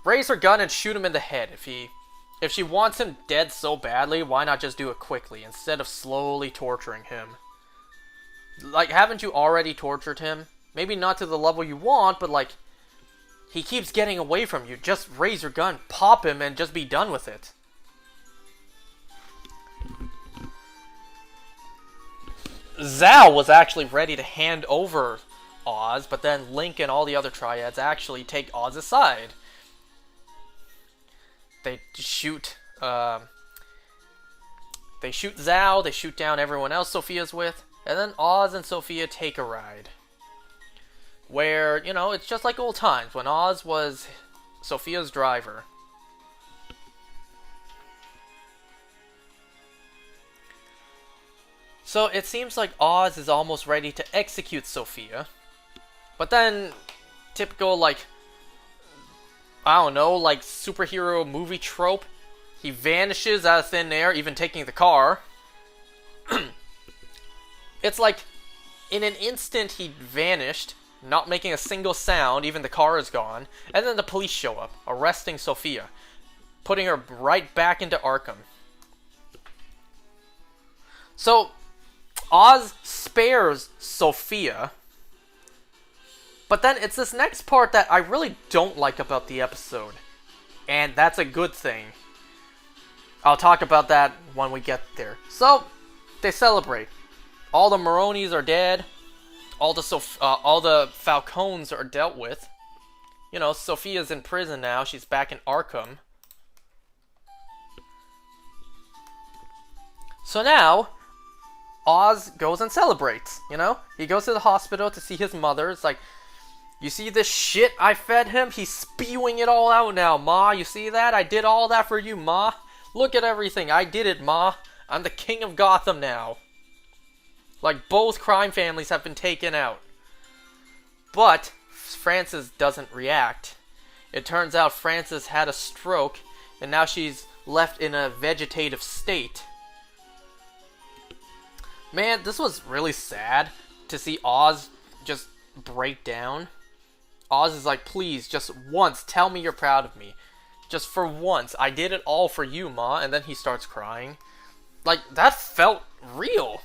raise her gun and shoot him in the head. If she wants him dead so badly, why not just do it quickly instead of slowly torturing him? Haven't you already tortured him? Maybe not to the level you want, but he keeps getting away from you. Just raise your gun, pop him, and just be done with it. Zhao was actually ready to hand over Oz, but then Link and all the other triads actually take Oz's side. They shoot Zhao, they shoot down everyone else Sophia's with, and then Oz and Sophia take a ride. Where, it's just like old times, when Oz was Sophia's driver. So it seems like Oz is almost ready to execute Sophia. But then, typical, I don't know, like superhero movie trope. He vanishes out of thin air, even taking the car. It's like, in an instant he vanished, not making a single sound, even the car is gone, and then the police show up, arresting Sophia, putting her right back into Arkham. So, Oz spares Sophia, but then it's this next part that I really don't like about the episode, and that's a good thing. I'll talk about that when we get there. So, they celebrate. All the Maronis are dead. All the Falcones are dealt with. You know, Sophia's in prison now. She's back in Arkham. So now, Oz goes and celebrates, you know? He goes to the hospital to see his mother. It's like, you see this shit I fed him? He's spewing it all out now, Ma. You see that? I did all that for you, Ma. Look at everything. I did it, Ma. I'm the king of Gotham now. Like, both crime families have been taken out. But Frances doesn't react. It turns out Frances had a stroke, and now she's left in a vegetative state. Man, this was really sad to see Oz just break down. Oz is like, please, just once, tell me you're proud of me. Just for once, I did it all for you, Ma. And then he starts crying. Like, that felt real.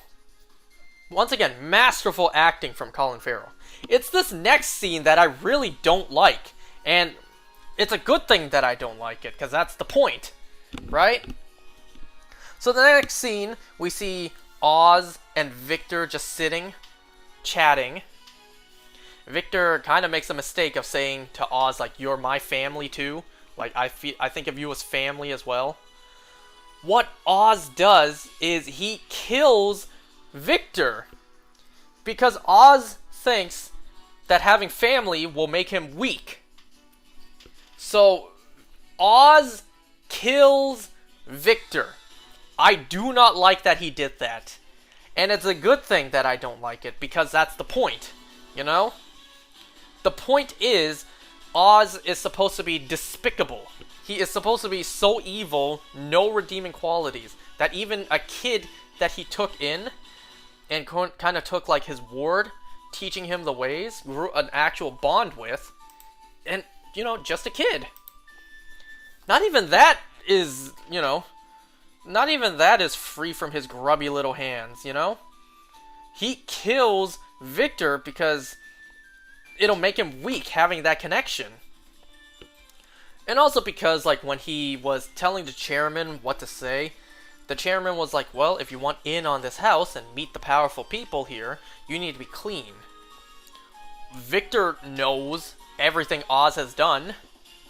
Once again, masterful acting from Colin Farrell. It's this next scene that I really don't like. And it's a good thing that I don't like it, because that's the point. Right? So the next scene, we see Oz and Victor just sitting, chatting. Victor kind of makes a mistake of saying to Oz, like, you're my family too. Like, I think of you as family as well. What Oz does is he kills Victor. Because Oz thinks that having family will make him weak. So, Oz kills Victor. I do not like that he did that. And it's a good thing that I don't like it, because that's the point, you know? The point is, Oz is supposed to be despicable. He is supposed to be so evil, no redeeming qualities, that even a kid that he took in, and kind of took like his ward, teaching him the ways, grew an actual bond with, and, you know, just a kid. Not even that is, you know, not even that is free from his grubby little hands, you know? He kills Victor because it'll make him weak having that connection. And also because, like, when he was telling the chairman what to say, the chairman was like, well, if you want in on this house and meet the powerful people here, you need to be clean. Victor knows everything Oz has done,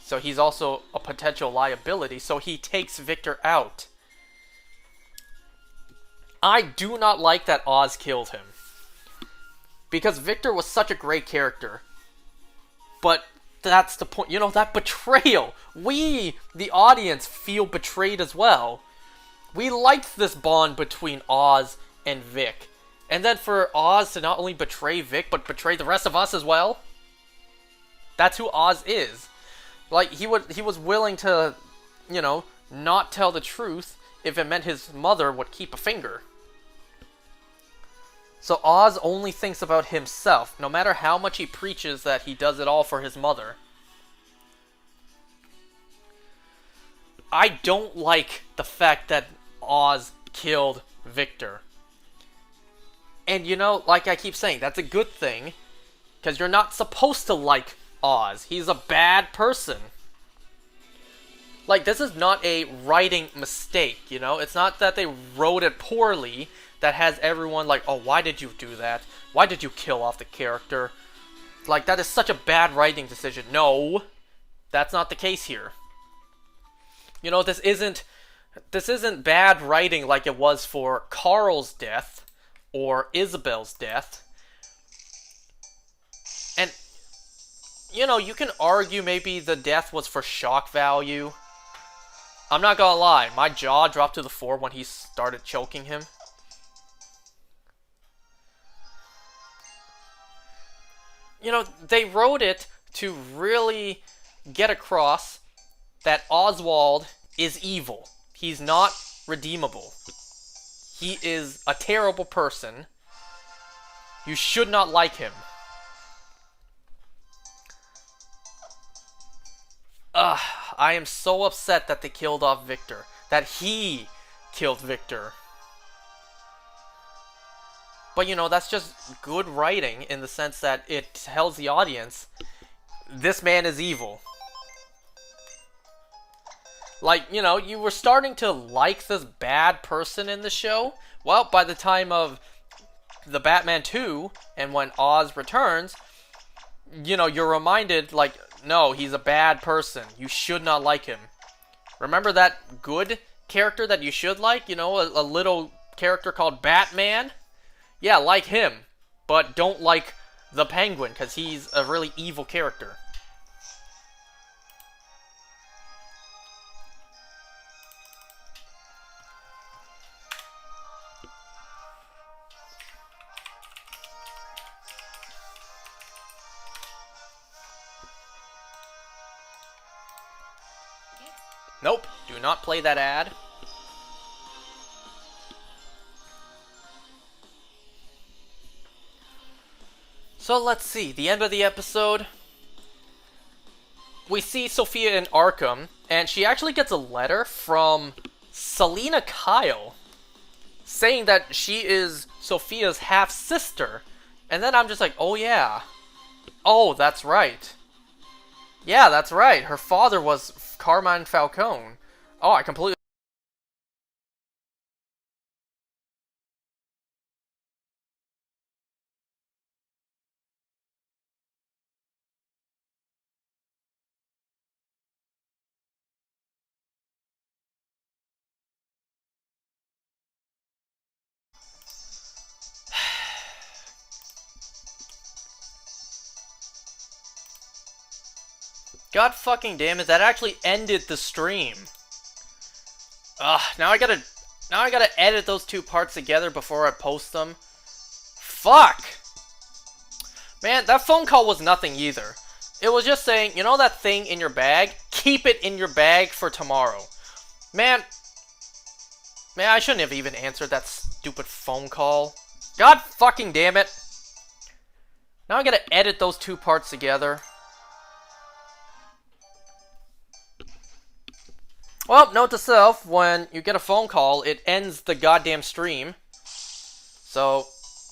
so he's also a potential liability, so he takes Victor out. I do not like that Oz killed him. Because Victor was such a great character. But that's the point. You know, that betrayal. We, the audience, feel betrayed as well. We liked this bond between Oz and Vic. And then for Oz to not only betray Vic, but betray the rest of us as well. That's who Oz is. Like, he was willing to, you know, not tell the truth if it meant his mother would keep a finger. So Oz only thinks about himself, no matter how much he preaches that he does it all for his mother. I don't like the fact that Oz killed Victor. And you know, like I keep saying, that's a good thing, because you're not supposed to like Oz. He's a bad person. Like, this is not a writing mistake, you know? It's not that they wrote it poorly that has everyone like, oh, why did you do that? Why did you kill off the character? Like, that is such a bad writing decision. No, that's not the case here. You know, this isn't bad writing like it was for Carl's death or Isabel's death. And, you know, you can argue maybe the death was for shock value. I'm not gonna lie, my jaw dropped to the floor when he started choking him. You know, they wrote it to really get across that Oswald is evil. He's not redeemable. He is a terrible person. You should not like him. I am so upset that they killed off Victor. That he killed Victor. But you know, that's just good writing in the sense that it tells the audience, this man is evil. Like, you know, you were starting to like this bad person in the show. Well, by the time of the Batman 2, and when Oz returns, you know, you're reminded, like, no, he's a bad person. You should not like him. Remember that good character that you should like? You know, a little character called Batman? Yeah, like him. But don't like the Penguin, because he's a really evil character. Nope, do not play that ad. So let's see, the end of the episode. We see Sophia in Arkham, and she actually gets a letter from Selina Kyle saying that she is Sophia's half-sister. And then I'm just like, oh yeah. Oh, that's right. Yeah, that's right. Her father was Carmine Falcone. Oh, I completely... God fucking damn it, that actually ended the stream. Ugh, now I gotta edit those two parts together before I post them. Fuck! Man, that phone call was nothing either. It was just saying, you know that thing in your bag? Keep it in your bag for tomorrow. Man, I shouldn't have even answered that stupid phone call. God fucking damn it. Now I gotta edit those two parts together. Well, note to self, when you get a phone call, it ends the goddamn stream. So,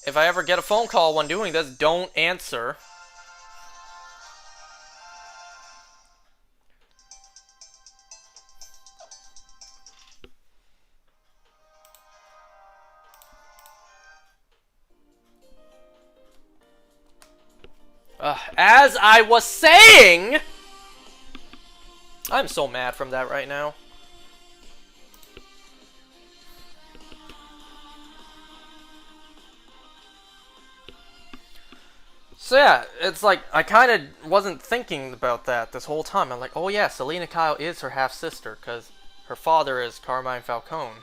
if I ever get a phone call when doing this, don't answer. As I was saying... I'm so mad from that right now. So yeah, it's like, I kind of wasn't thinking about that this whole time. I'm like, oh yeah, Selina Kyle is her half-sister, because her father is Carmine Falcone.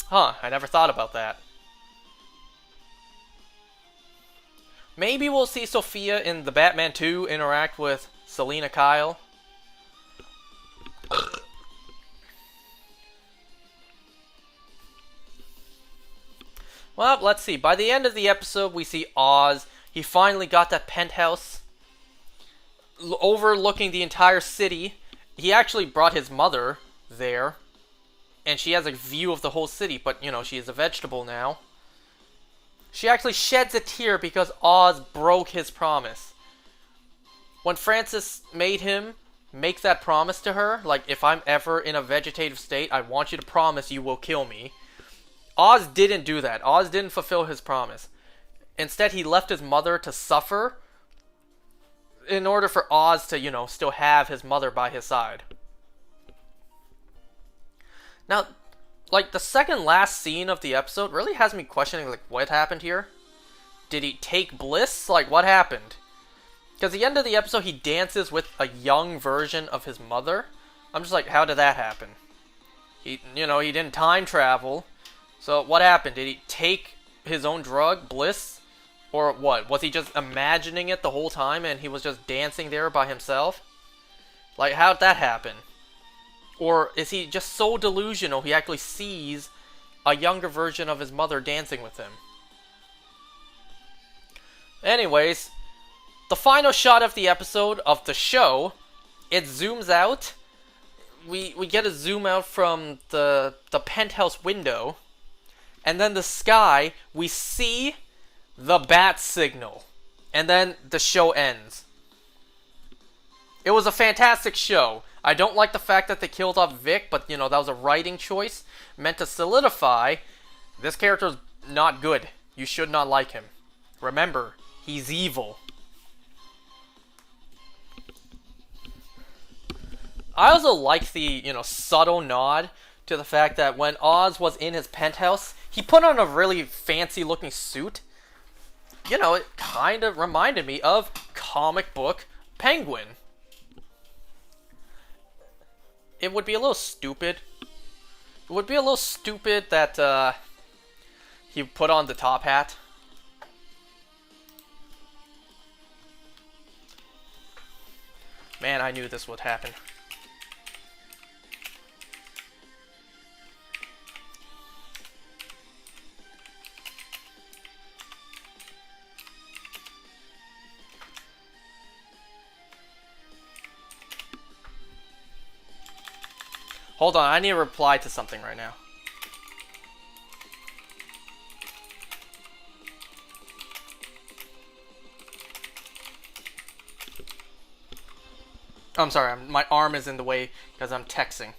Huh, I never thought about that. Maybe we'll see Sophia in the Batman 2 interact with Selina Kyle. Well, let's see. By the end of the episode, we see Oz. He finally got that penthouse overlooking the entire city. He actually brought his mother there, and she has a view of the whole city, but, you know, she is a vegetable now. She actually sheds a tear because Oz broke his promise. When Francis made him make that promise to her, like, if I'm ever in a vegetative state, I want you to promise you will kill me. Oz didn't do that. Oz didn't fulfill his promise. Instead, he left his mother to suffer in order for Oz to, you know, still have his mother by his side. Now, like, the second last scene of the episode really has me questioning, like, what happened here? Did he take bliss? Like, what happened? Because at the end of the episode, he dances with a young version of his mother. I'm just like, how did that happen? He didn't time travel. So, what happened? Did he take his own drug, bliss? Or what? Was he just imagining it the whole time and he was just dancing there by himself? Like, how'd that happen? Or is he just so delusional he actually sees a younger version of his mother dancing with him? Anyways, the final shot of the episode of the show, it zooms out. We get a zoom out from the penthouse window, and then the sky, we see the bat signal, and then the show ends. It was a fantastic show. I don't like the fact that they killed off Vic, but that was a writing choice meant to solidify this character's not good. You should not like him. Remember, he's evil. I also like the, subtle nod to the fact that when Oz was in his penthouse, he put on a really fancy looking suit. It kind of reminded me of comic book Penguin. It would be a little stupid. It would be a little stupid that he put on the top hat. Man, I knew this would happen. Hold on, I need to reply to something right now. I'm sorry, my arm is in the way because I'm texting.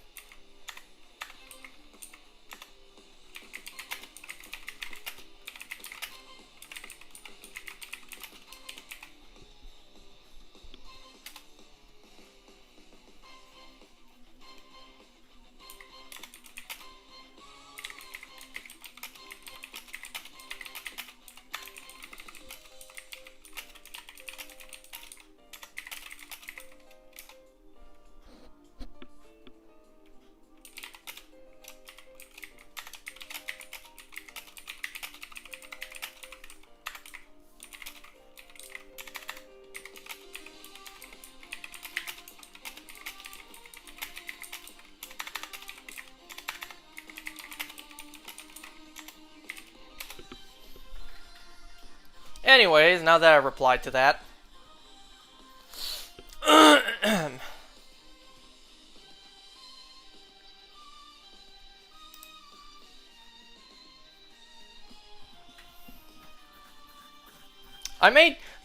Anyways, now that I replied to that.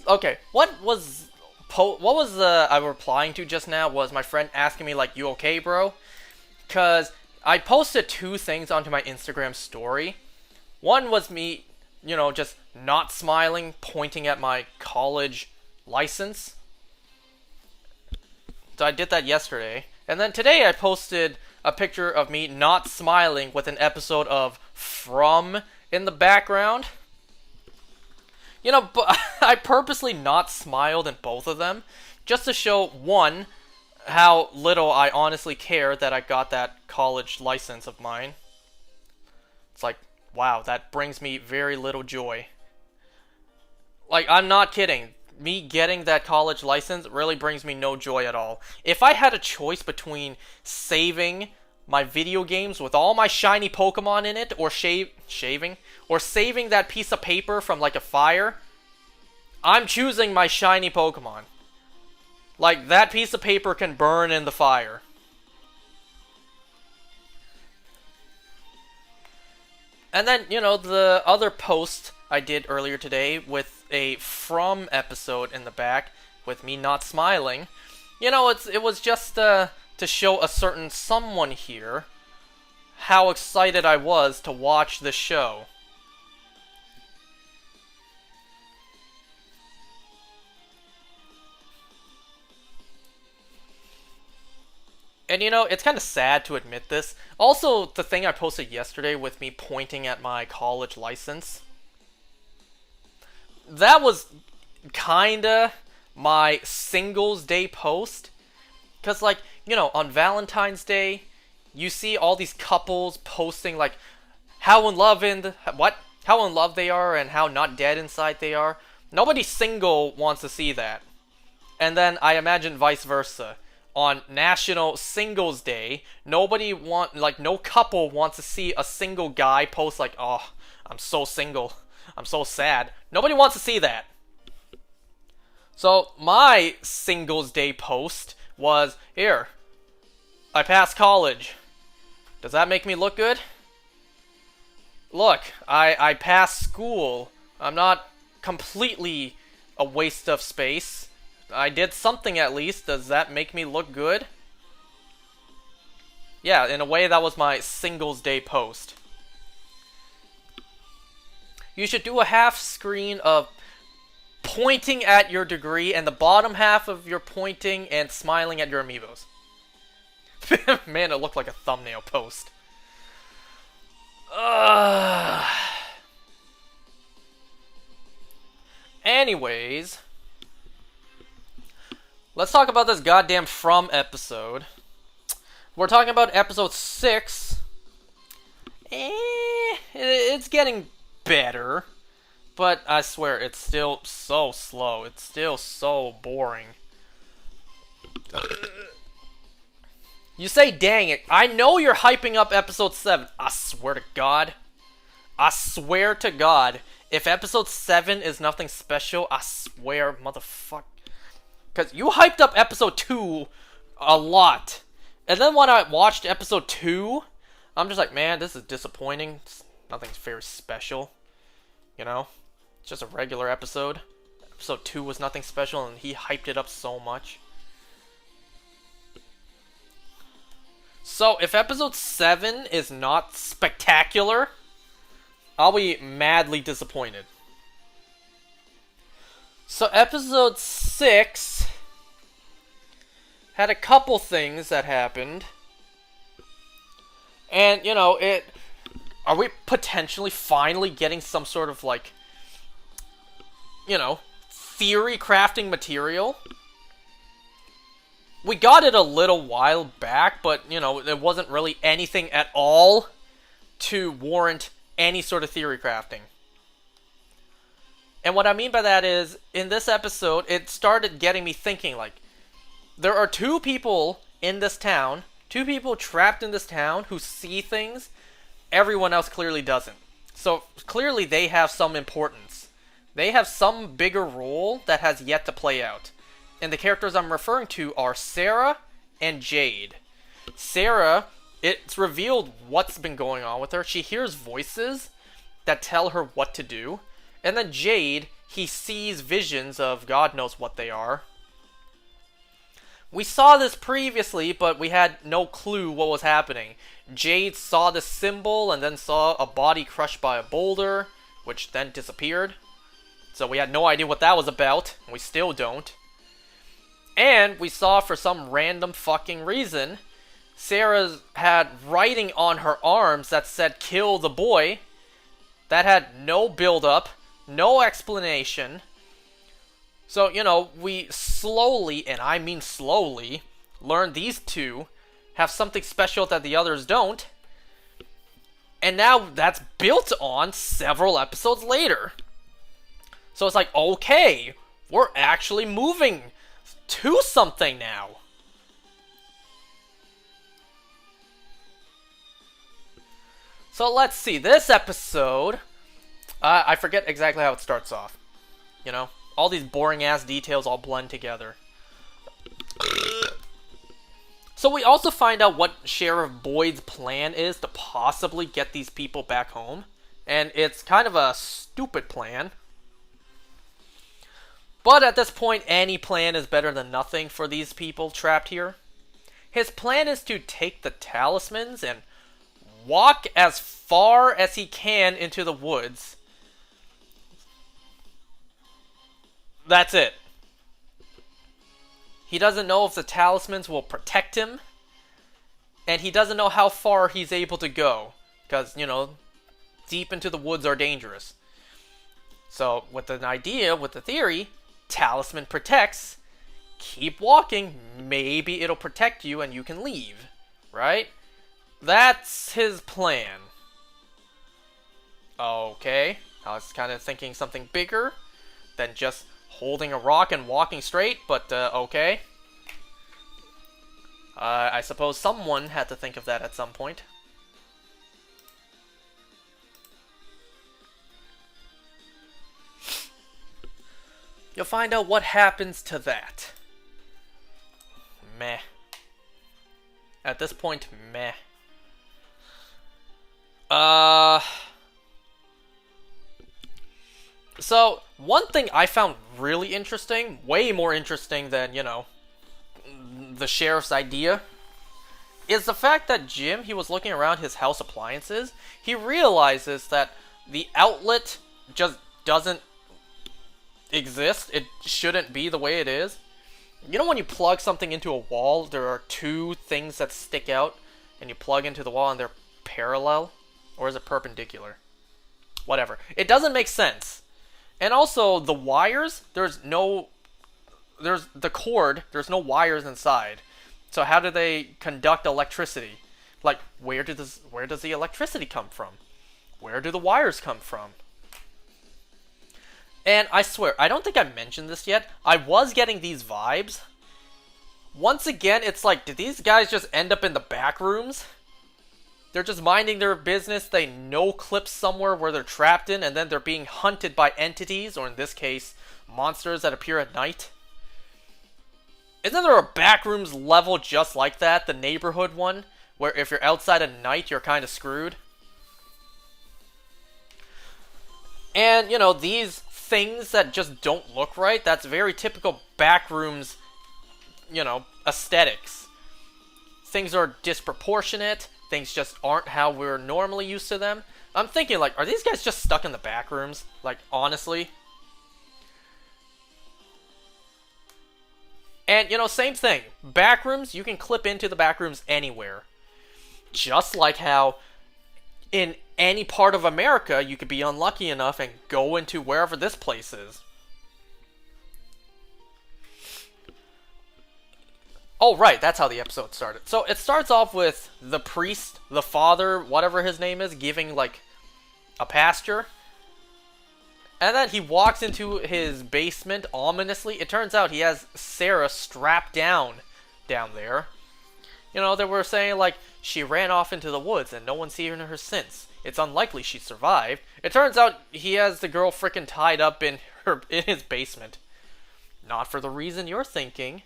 Okay, what was I replying to just now was my friend asking me like, "You okay, bro?" Cuz I posted two things onto my Instagram story. One was me, just not smiling, pointing at my college license. So I did that yesterday. And then today I posted a picture of me not smiling with an episode of From in the background. But I purposely not smiled in both of them just to show, one, how little I honestly care that I got that college license of mine. It's like, wow, that brings me very little joy. Like, I'm not kidding. Me getting that college license really brings me no joy at all. If I had a choice between saving my video games with all my shiny Pokemon in it, or saving that piece of paper from like a fire, I'm choosing my shiny Pokemon. Like, that piece of paper can burn in the fire. And then, the other post I did earlier today with a From episode in the back with me not smiling. It was just to show a certain someone here how excited I was to watch the show. And it's kind of sad to admit this. Also, the thing I posted yesterday with me pointing at my college license, that was kinda my Singles Day post. Because, like, on Valentine's Day, you see all these couples posting, like, how in love they are and how not dead inside they are. Nobody single wants to see that. And then I imagine vice versa. on National Singles Day. No couple wants to see a single guy post like, oh, I'm so single, I'm so sad. Nobody wants to see that. So my Singles Day post was, here, I passed college. Does that make me look good? Look, I passed school. I'm not completely a waste of space. I did something at least. Does that make me look good? Yeah, in a way that was my Singles Day post. You should do a half screen of pointing at your degree and the bottom half of your pointing and smiling at your amiibos. Man, it looked like a thumbnail post. Anyways, let's talk about this goddamn From episode. We're talking about episode 6. It's getting better, but I swear, it's still so slow. It's still so boring. You say, dang it. I know you're hyping up episode 7. I swear to God. I swear to God. If episode 7 is nothing special, I swear, motherfucker. Because you hyped up episode 2 a lot. And then when I watched episode 2, I'm just like, man, this is disappointing. Nothing's very special. You know? It's just a regular episode. Episode 2 was nothing special, and he hyped it up so much. So, if episode 7 is not spectacular, I'll be madly disappointed. So, episode 6 had a couple things that happened. And, you know, are we potentially finally getting some sort of, like, you know, theory crafting material? We got it a little while back, but, you know, there wasn't really anything at all to warrant any sort of theory crafting. And what I mean by that is, in this episode, it started getting me thinking, like, there are 2 people in this town, 2 people trapped in this town who see things everyone else clearly doesn't. So, clearly they have some importance. They have some bigger role that has yet to play out. And the characters I'm referring to are Sarah and Jade. Sarah, it's revealed what's been going on with her. She hears voices that tell her what to do. And then Jade, he sees visions of God knows what they are. We saw this previously, but we had no clue what was happening. Jade saw the symbol and then saw a body crushed by a boulder, which then disappeared. So we had no idea what that was about, and we still don't. And we saw, for some random fucking reason, Sarah had writing on her arms that said, "Kill the boy." That had no build-up, no explanation. So, you know, we slowly, and I mean slowly, learned these 2 have something special that the others don't. And now that's built on several episodes later. So it's like, okay, we're actually moving to something now. So let's see, this episode, I forget exactly how it starts off. You know, all these boring ass details all blend together. So we also find out what Sheriff Boyd's plan is to possibly get these people back home. And it's kind of a stupid plan. But at this point, any plan is better than nothing for these people trapped here. His plan is to take the talismans and walk as far as he can into the woods. That's it. He doesn't know if the talismans will protect him. And he doesn't know how far he's able to go. Because, you know, deep into the woods are dangerous. So, with an idea, with the theory, talisman protects, keep walking, maybe it'll protect you and you can leave, right? That's his plan. Okay, I was kind of thinking something bigger than just holding a rock and walking straight, but okay. I suppose someone had to think of that at some point. You'll find out what happens to that. Meh. At this point, meh. So, one thing I found really interesting, way more interesting than, you know, the sheriff's idea, is the fact that Jim, he was looking around his house appliances, he realizes that the outlet just doesn't exist. It shouldn't be the way it is. You know when you plug something into a wall, there are two things that stick out, and you plug into the wall and they're parallel? Or is it perpendicular? Whatever. It doesn't make sense. And also, the wires, there's the cord, there's no wires inside. So how do they conduct electricity? Like, where does the electricity come from? Where do the wires come from? And I swear, I don't think I mentioned this yet. I was getting these vibes. Once again, it's like, did these guys just end up in the back rooms? They're just minding their business. They no-clip somewhere where they're trapped in, and then they're being hunted by entities, or in this case, monsters that appear at night. Isn't there a backrooms level just like that? The neighborhood one? Where if you're outside at night, you're kind of screwed? And, you know, these things that just don't look right, that's very typical backrooms, you know, aesthetics. Things are disproportionate. Things just aren't how we're normally used to them. I'm thinking, like, are these guys just stuck in the back rooms? Like, honestly? And, you know, same thing. Back rooms, you can clip into the back rooms anywhere. Just like how in any part of America, you could be unlucky enough and go into wherever this place is. Oh, right, that's how the episode started. So it starts off with the priest, the father, whatever his name is, giving, like, a pasture. And then he walks into his basement ominously. It turns out he has Sarah strapped down there. You know, they were saying, like, she ran off into the woods and no one's seen her since. It's unlikely she survived. It turns out he has the girl frickin' tied up in his basement. Not for the reason you're thinking.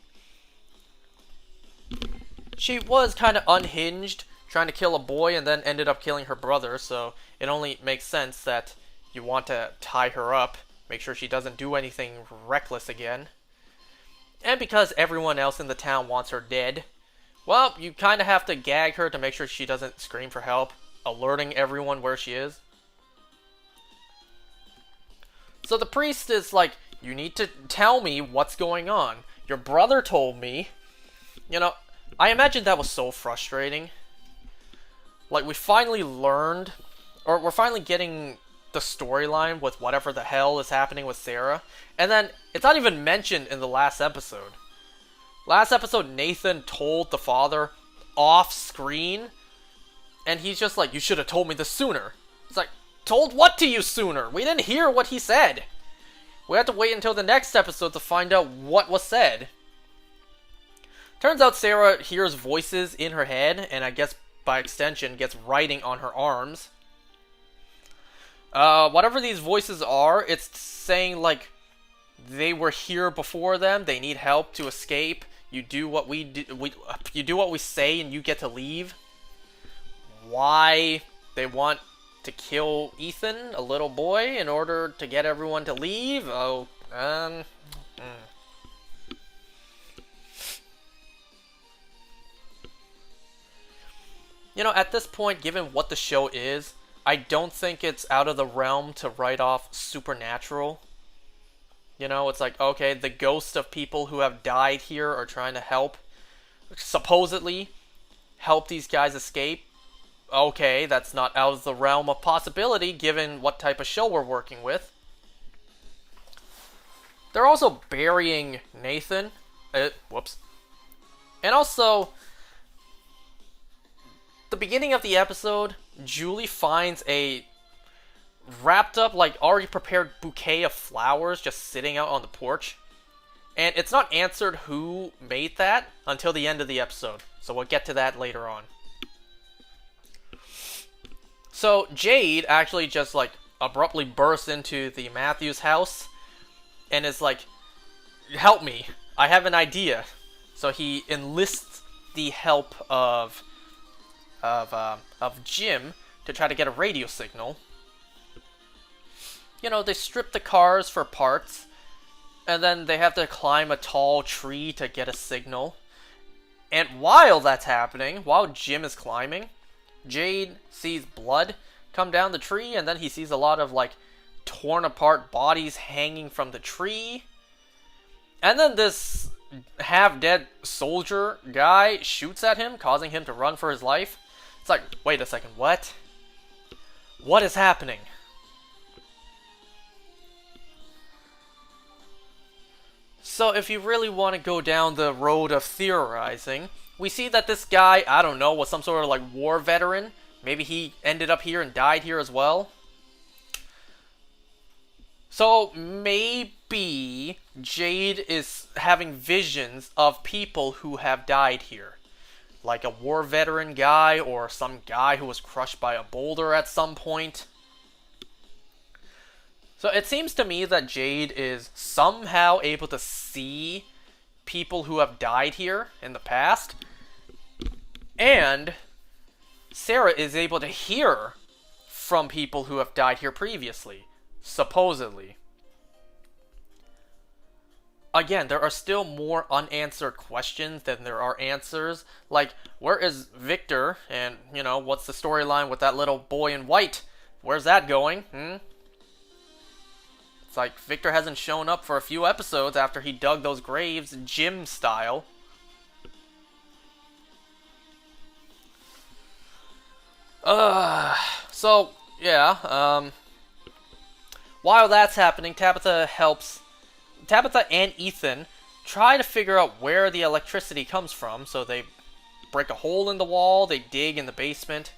She was kind of unhinged, trying to kill a boy and then ended up killing her brother, so it only makes sense that you want to tie her up, make sure she doesn't do anything reckless again. And because everyone else in the town wants her dead, well, you kind of have to gag her to make sure she doesn't scream for help, alerting everyone where she is. So the priest is like, you need to tell me what's going on. Your brother told me. You know, I imagine that was so frustrating. Like, we finally learned, or we're finally getting the storyline with whatever the hell is happening with Sarah. And then, it's not even mentioned in the last episode. Last episode, Nathan told the father off screen, and he's just like, you should have told me this sooner. It's like, told what to you sooner? We didn't hear what he said. We have to wait until the next episode to find out what was said. Turns out Sarah hears voices in her head, and I guess by extension gets writing on her arms. Whatever these voices are, it's saying, like, they were here before them, they need help to escape, you do what we do, you do what we say and you get to leave. Why they want to kill Ethan, a little boy, in order to get everyone to leave? You know, at this point, given what the show is, I don't think it's out of the realm to write off Supernatural. You know, it's like, okay, the ghosts of people who have died here are trying to help, supposedly, help these guys escape. Okay, that's not out of the realm of possibility, given what type of show we're working with. They're also burying Nathan. Whoops. And also, the beginning of the episode, Julie finds a wrapped up, like, already prepared bouquet of flowers just sitting out on the porch. And it's not answered who made that until the end of the episode. So we'll get to that later on. So Jade actually just like abruptly bursts into the Matthews house and is like, help me, I have an idea. So he enlists the help of Jim to try to get a radio signal. You know, they strip the cars for parts, and then they have to climb a tall tree to get a signal. And while that's happening, while Jim is climbing, Jade sees blood come down the tree, and then he sees a lot of like torn apart bodies hanging from the tree. And then this half-dead soldier guy shoots at him, causing him to run for his life. It's like, wait a second, what? What is happening? So if you really want to go down the road of theorizing, we see that this guy, I don't know, was some sort of like war veteran. Maybe he ended up here and died here as well. So maybe Jade is having visions of people who have died here. Like a war veteran guy or some guy who was crushed by a boulder at some point. So it seems to me that Jade is somehow able to see people who have died here in the past. And Sarah is able to hear from people who have died here previously, supposedly. Again, there are still more unanswered questions than there are answers. Like, where is Victor? And, you know, what's the storyline with that little boy in white? Where's that going? It's like Victor hasn't shown up for a few episodes after he dug those graves, Jim style. So, yeah, while that's happening, Tabitha and Ethan try to figure out where the electricity comes from, so they break a hole in the wall, they dig in the basement.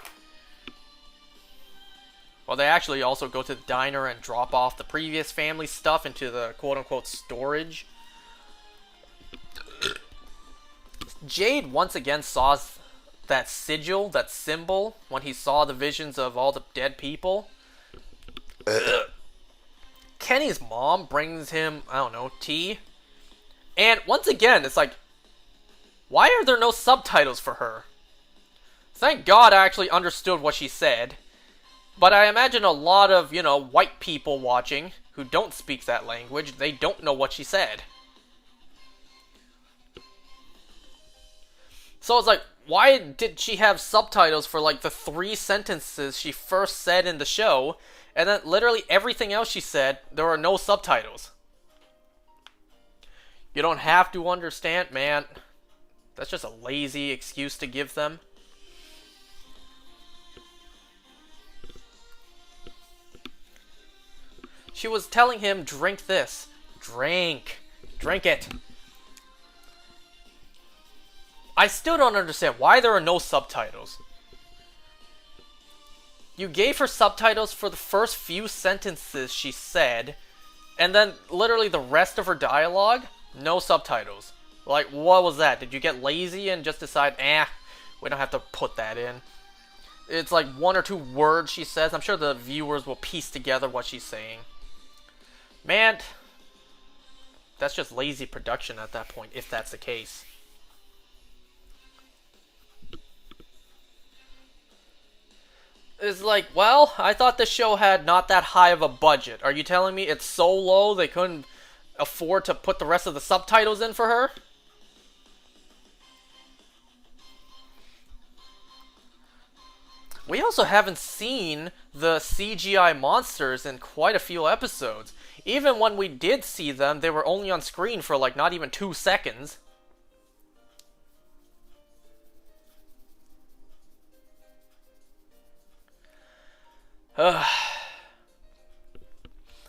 Well, they actually also go to the diner and drop off the previous family stuff into the quote-unquote storage. Jade once again saw that sigil, that symbol, when he saw the visions of all the dead people. Kenny's mom brings him, I don't know, tea. And once again, it's like, why are there no subtitles for her? Thank God I actually understood what she said. But I imagine a lot of, you know, white people watching who don't speak that language, they don't know what she said. So it's like, why did she have subtitles for like the 3 sentences she first said in the show, and then literally everything else she said, there are no subtitles? You don't have to understand, man. That's just a lazy excuse to give them. She was telling him, drink this. Drink it. I still don't understand why there are no subtitles. You gave her subtitles for the first few sentences she said, and then literally the rest of her dialogue, no subtitles. Like, what was that? Did you get lazy and just decide, we don't have to put that in? It's like 1 or 2 words she says. I'm sure the viewers will piece together what she's saying. Man, that's just lazy production at that point, if that's the case. It's like, well, I thought the show had not that high of a budget. Are you telling me it's so low they couldn't afford to put the rest of the subtitles in for her? We also haven't seen the CGI monsters in quite a few episodes. Even when we did see them, they were only on screen for like not even 2 seconds.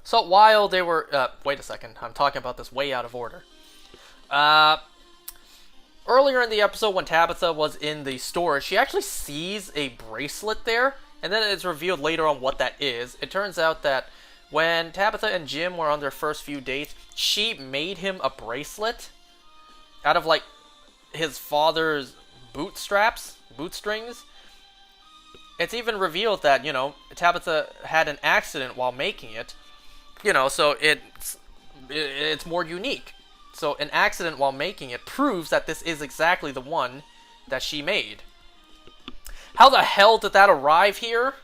So while they were... wait a second, I'm talking about this way out of order. Earlier in the episode when Tabitha was in the store, she actually sees a bracelet there, and then it's revealed later on what that is. It turns out that When Tabitha and Jim were on their first few dates, she made him a bracelet out of like his father's bootstrings. It's even revealed that, Tabitha had an accident while making it, so it's more unique. So an accident while making it proves that this is exactly the one that she made. How the hell did that arrive here?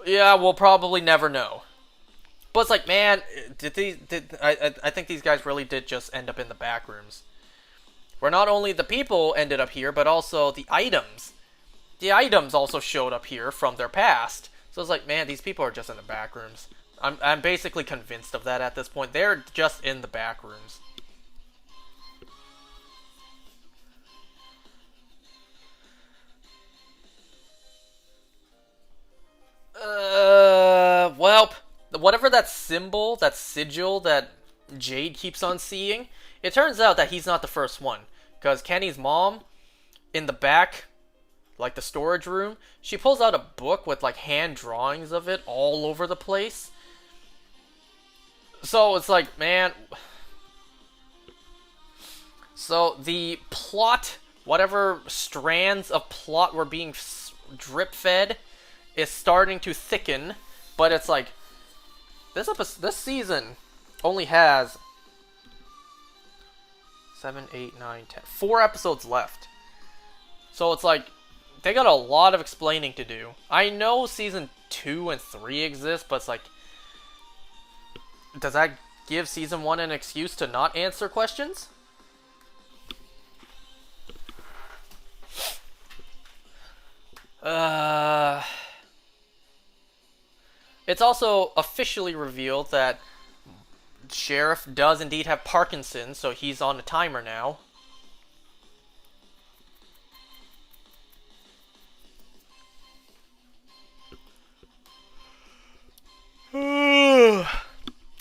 Yeah, we'll probably never know. But it's like, man, I think these guys really did just end up in the back rooms. Where not only the people ended up here, but also the items. The items also showed up here from their past. So it's like, man, these people are just in the back rooms. I'm basically convinced of that at this point. They're just in the back rooms. Well, whatever that symbol, that sigil that Jade keeps on seeing, it turns out that he's not the first one. Because Kenny's mom, in the back, like the storage room, she pulls out a book with like hand drawings of it all over the place. So it's like, man. So the plot, whatever strands of plot were being drip fed, is starting to thicken. But it's like, this season only has 7, 8, 9, 10, 4 episodes left. So it's like, they got a lot of explaining to do. I know season 2 and 3 exist, but it's like, does that give season 1 an excuse to not answer questions? It's also officially revealed that Sheriff does indeed have Parkinson's, so he's on a timer now.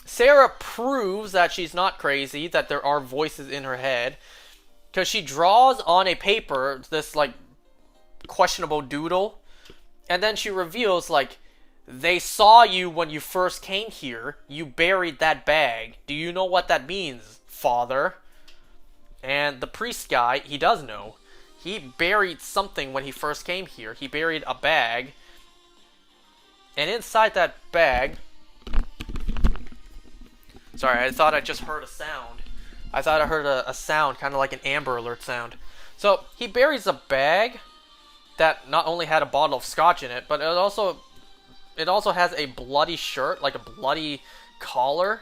Sarah proves that she's not crazy, that there are voices in her head, because she draws on a paper this, like, questionable doodle, and then she reveals, like, they saw you when you first came here. You buried that bag. Do you know what that means, father? And the priest guy, he does know. He buried something when he first came here. He buried a bag. And inside that bag... Sorry, I thought I just heard a sound. I thought I heard a sound, kind of like an Amber Alert sound. So, he buries a bag that not only had a bottle of scotch in it, but it also has a bloody shirt, like a bloody collar.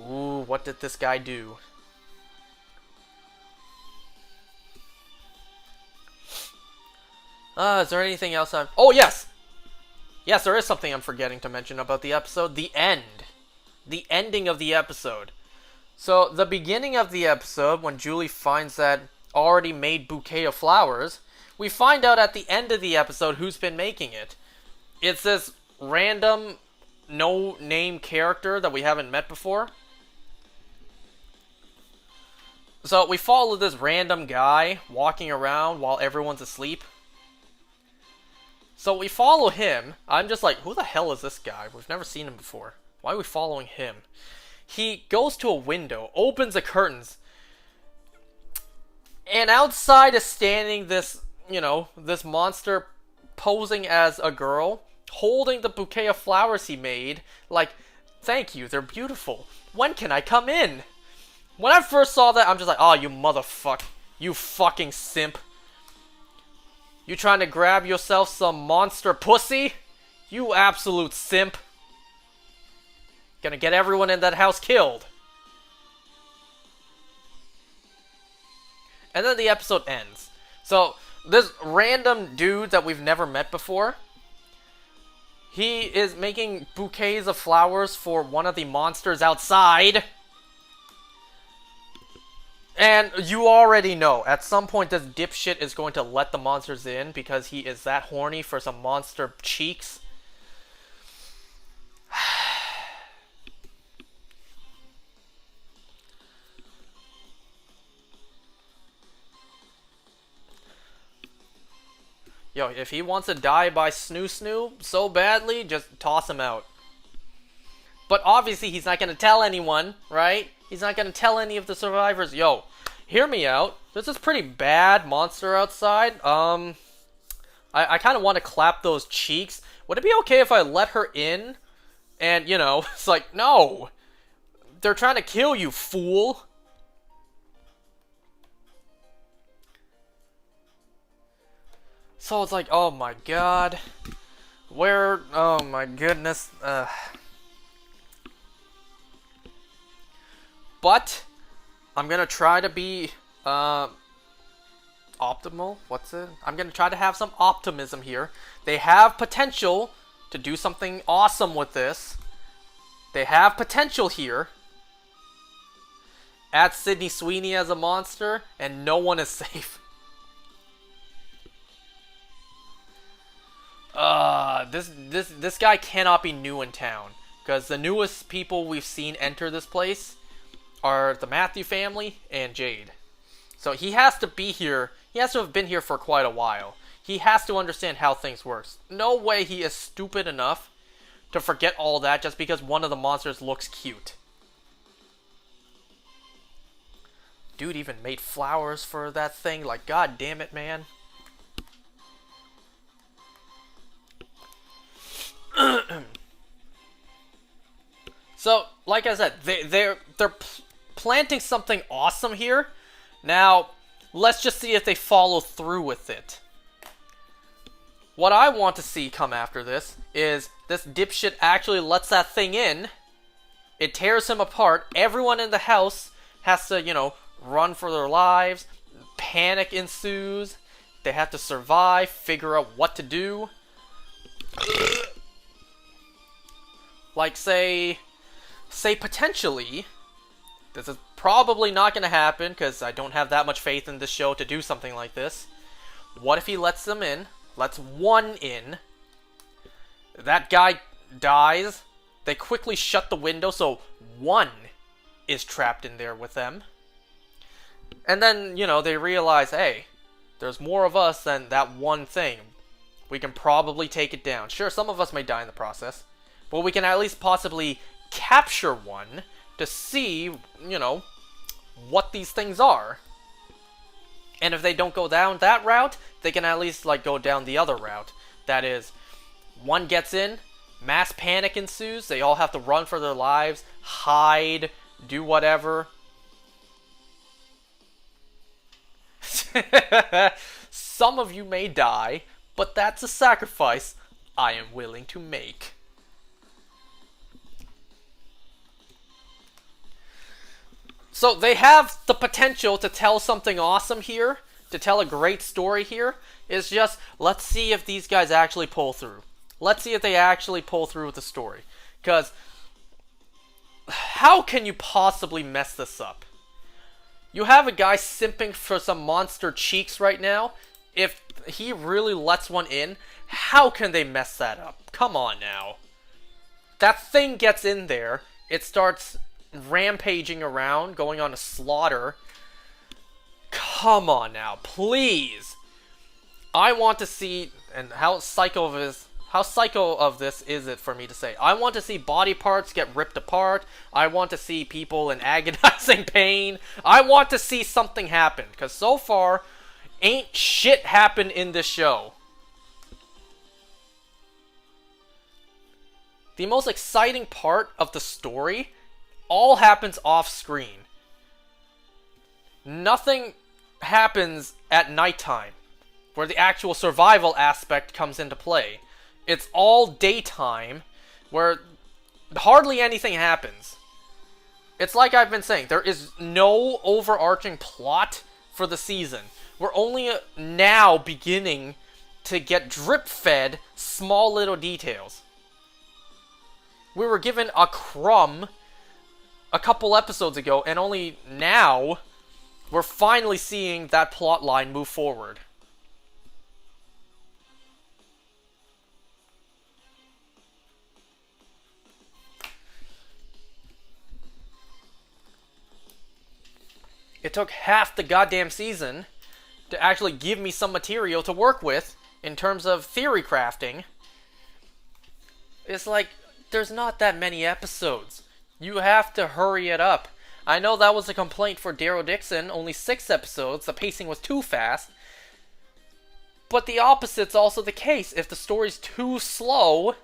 Ooh, what did this guy do? Is there anything else Oh, yes! Yes, there is something I'm forgetting to mention about the episode. The end. The ending of the episode. So, the beginning of the episode, when Julie finds that already made bouquet of flowers, we find out at the end of the episode who's been making it. It's this random, no-name character that we haven't met before. So we follow this random guy walking around while everyone's asleep. So we follow him. I'm just like, who the hell is this guy? We've never seen him before. Why are we following him? He goes to a window, opens the curtains, and outside is standing this, this monster posing as a girl, holding the bouquet of flowers he made, like, thank you, they're beautiful. When can I come in? When I first saw that, I'm just like, oh, you motherfucker. You fucking simp. You trying to grab yourself some monster pussy? You absolute simp. Gonna get everyone in that house killed. And then the episode ends. So, this random dude that we've never met before, he is making bouquets of flowers for one of the monsters outside. And you already know, at some point this dipshit is going to let the monsters in because he is that horny for some monster cheeks. Yo, if he wants to die by snoo so badly, just toss him out. But obviously he's not going to tell anyone, right? He's not going to tell any of the survivors, yo, hear me out. There's this pretty bad monster outside. I kind of want to clap those cheeks. Would it be okay if I let her in? And, you know, it's like, no. They're trying to kill you, fool. So it's like, oh my god. Where, oh my goodness. But, I'm gonna try to be, optimal? What's it? I'm gonna try to have some optimism here. They have potential to do something awesome with this. They have potential here. Add Sydney Sweeney as a monster, and no one is safe. This guy cannot be new in town, because the newest people we've seen enter this place are the Matthew family and Jade. So he has to be here. He has to have been here for quite a while. He has to understand how things work. No way he is stupid enough to forget all that just because one of the monsters looks cute. Dude even made flowers for that thing. Like, god damn it, man. So, like I said, they're planting something awesome here. Now, let's just see if they follow through with it. What I want to see come after this is this dipshit actually lets that thing in. It tears him apart. Everyone in the house has to, you know, run for their lives. Panic ensues. They have to survive, figure out what to do. Like, say potentially, this is probably not going to happen because I don't have that much faith in this show to do something like this. What if he lets them in? Lets one in. That guy dies. They quickly shut the window so one is trapped in there with them. And then, you know, they realize, hey, there's more of us than that one thing. We can probably take it down. Sure, some of us may die in the process. But we can at least possibly capture one to see, you know, what these things are. And if they don't go down that route, they can at least, like, go down the other route. That is, one gets in, mass panic ensues, they all have to run for their lives, hide, do whatever. Some of you may die, but that's a sacrifice I am willing to make. So they have the potential to tell something awesome here, to tell a great story here. It's just, let's see if these guys actually pull through. Let's see if they actually pull through with the story. Because, how can you possibly mess this up? You have a guy simping for some monster cheeks right now. If he really lets one in, how can they mess that up? Come on now. That thing gets in there, it starts rampaging around, going on a slaughter. Come on now, please. I want to see, and how psycho of this is it for me to say? I want to see body parts get ripped apart. I want to see people in agonizing pain. I want to see something happen, because so far, ain't shit happened in this show. The most exciting part of the story all happens off screen. Nothing happens at nighttime, where the actual survival aspect comes into play. It's all daytime, where hardly anything happens. It's like I've been saying, there is no overarching plot for the season. We're only now beginning to get drip-fed small little details. We were given a crumb a couple episodes ago, and only now we're finally seeing that plot line move forward. It took half the goddamn season to actually give me some material to work with in terms of theory crafting. It's like, there's not that many episodes. You have to hurry it up. I know that was a complaint for Daryl Dixon, only 6 episodes, the pacing was too fast. But the opposite's also the case. If the story's too slow,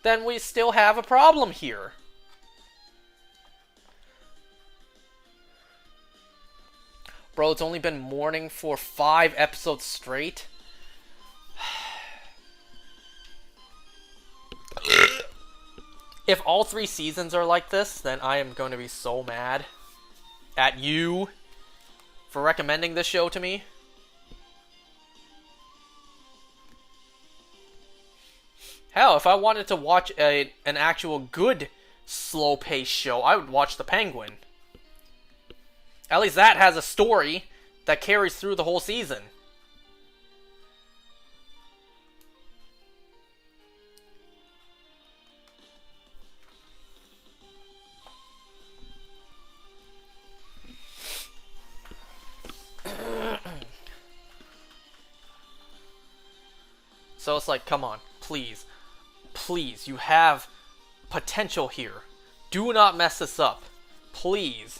then we still have a problem here. Bro, it's only been morning for 5 episodes straight. If all 3 seasons are like this, then I am going to be so mad at you for recommending this show to me. Hell, if I wanted to watch an actual good slow-paced show, I would watch The Penguin. At least that has a story that carries through the whole season. So it's like, come on, please. Please, you have potential here. Do not mess this up. Please.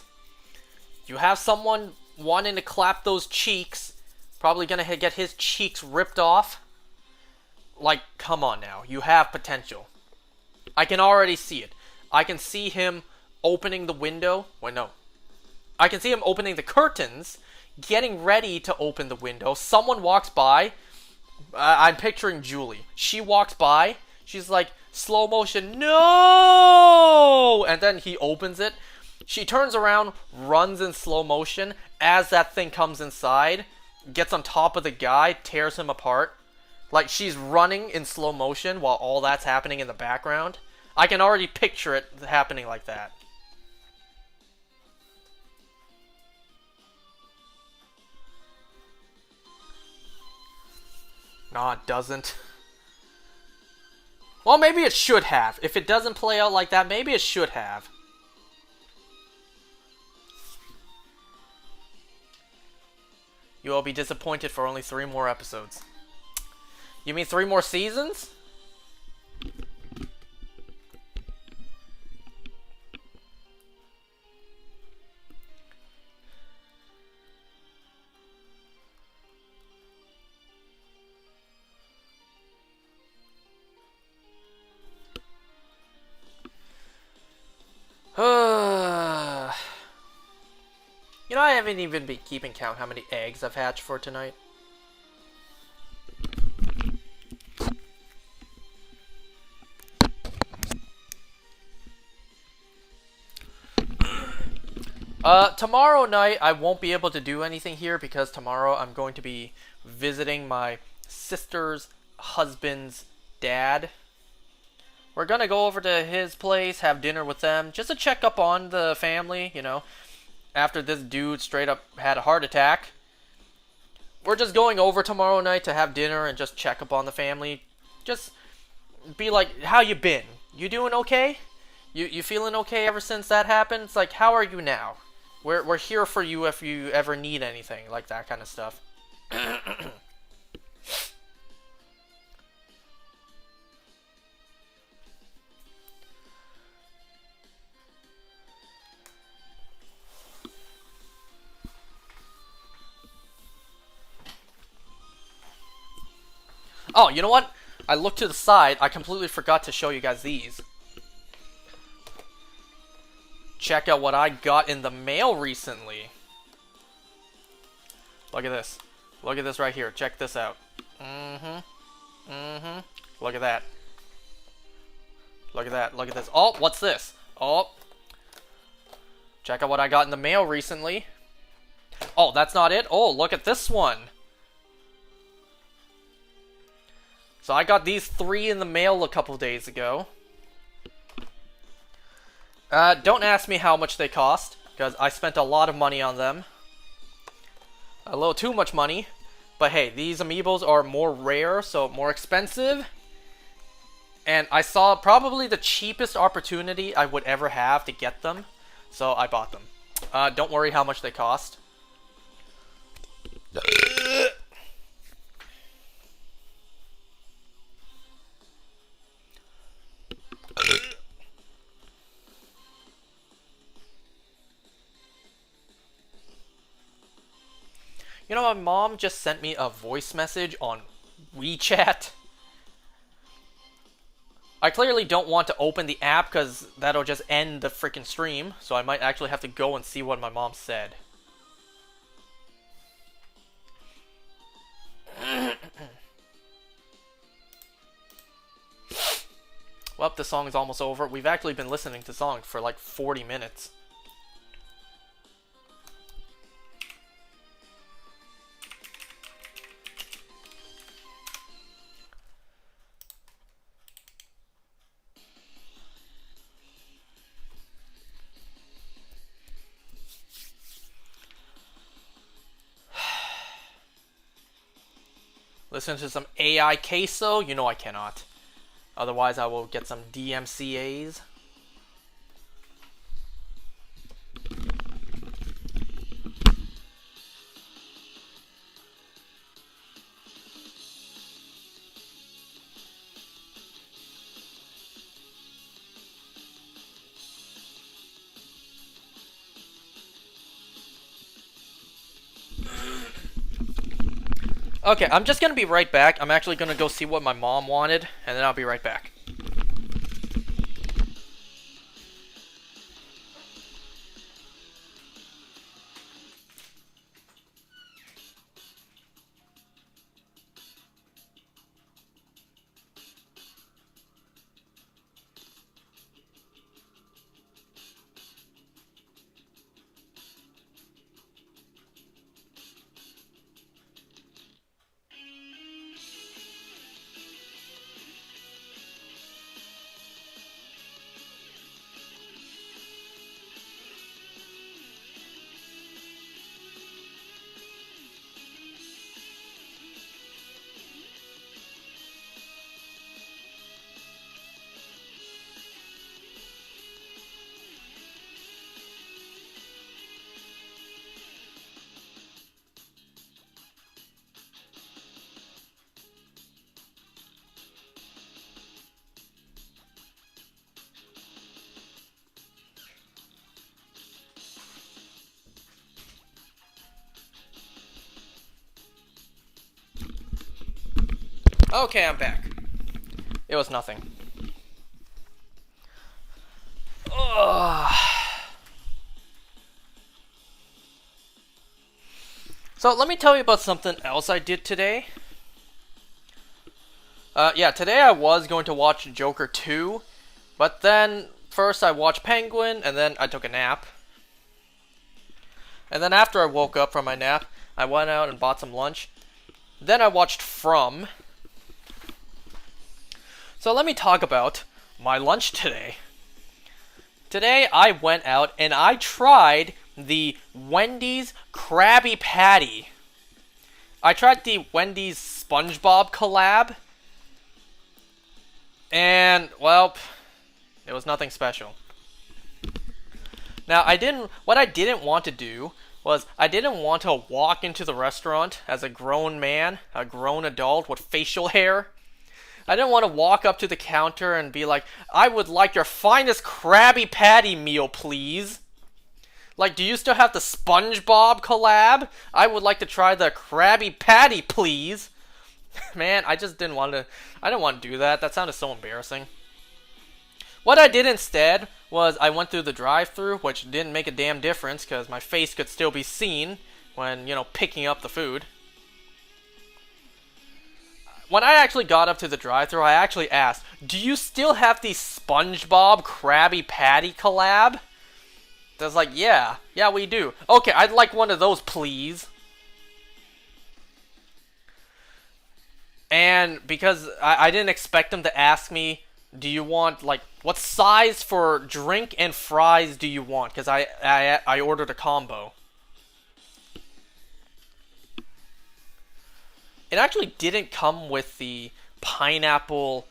You have someone wanting to clap those cheeks. Probably gonna get his cheeks ripped off. Like, come on now. You have potential. I can already see it. I can see him opening the window. Wait, no. I can see him opening the curtains, getting ready to open the window. Someone walks by. I'm picturing Julie. She walks by. She's like, slow motion, no! And then he opens it. She turns around, runs in slow motion. As that thing comes inside, gets on top of the guy, tears him apart. Like, she's running in slow motion while all that's happening in the background. I can already picture it happening like that. No, it doesn't. Well, maybe it should have. If it doesn't play out like that, maybe it should have. You will be disappointed for only 3 more episodes. You mean 3 more seasons? You know, I haven't even been keeping count how many eggs I've hatched for tonight. Tomorrow night I won't be able to do anything here because tomorrow I'm going to be visiting my sister's husband's dad. We're gonna go over to his place, have dinner with them, just to check up on the family, you know. After this dude straight up had a heart attack. We're just going over tomorrow night to have dinner and just check up on the family. Just be like, how you been? You doing okay? You feeling okay ever since that happened? It's like, how are you now? We're here for you if you ever need anything, like that kind of stuff. Oh, you know what? I looked to the side. I completely forgot to show you guys these. Check out what I got in the mail recently. Look at this. Look at this right here. Check this out. Look at that. Look at that. Look at this. Oh, what's this? Oh. Check out what I got in the mail recently. Oh, that's not it. Oh, look at this one. So I got these 3 in the mail a couple days ago. Don't ask me how much they cost, because I spent a lot of money on them. A little too much money. But hey, these amiibos are more rare, so more expensive. And I saw probably the cheapest opportunity I would ever have to get them. So I bought them. Don't worry how much they cost. You know, my mom just sent me a voice message on WeChat. I clearly don't want to open the app because that'll just end the freaking stream. So I might actually have to go and see what my mom said. Well, the song is almost over. We've actually been listening to the song for like 40 minutes. Listen to some AI queso? You know I cannot. Otherwise I will get some DMCAs. Okay, I'm just gonna be right back. I'm actually gonna go see what my mom wanted, and then I'll be right back. Okay, I'm back. It was nothing. Ugh. So let me tell you about something else I did today. Yeah, today I was going to watch Joker 2, but then first I watched Penguin, and then I took a nap. And then after I woke up from my nap, I went out and bought some lunch. Then I watched From. So let me talk about my lunch today. Today I went out and I tried the Wendy's Krabby Patty. I tried the Wendy's SpongeBob collab. And, well, it was nothing special. Now, what I didn't want to do was I didn't want to walk into the restaurant as a grown man, a grown adult with facial hair. I didn't want to walk up to the counter and be like, I would like your finest Krabby Patty meal, please. Like, do you still have the SpongeBob collab? I would like to try the Krabby Patty, please. Man, I just didn't want to. I didn't want to do that. That sounded so embarrassing. What I did instead was I went through the drive-thru, which didn't make a damn difference because my face could still be seen when, picking up the food. When I actually got up to the drive-thru, I actually asked, do you still have the SpongeBob Krabby Patty collab? They was like, yeah, we do. Okay, I'd like one of those, please. And because I didn't expect them to ask me, do you want, what size for drink and fries do you want? Because I ordered a combo. It actually didn't come with the pineapple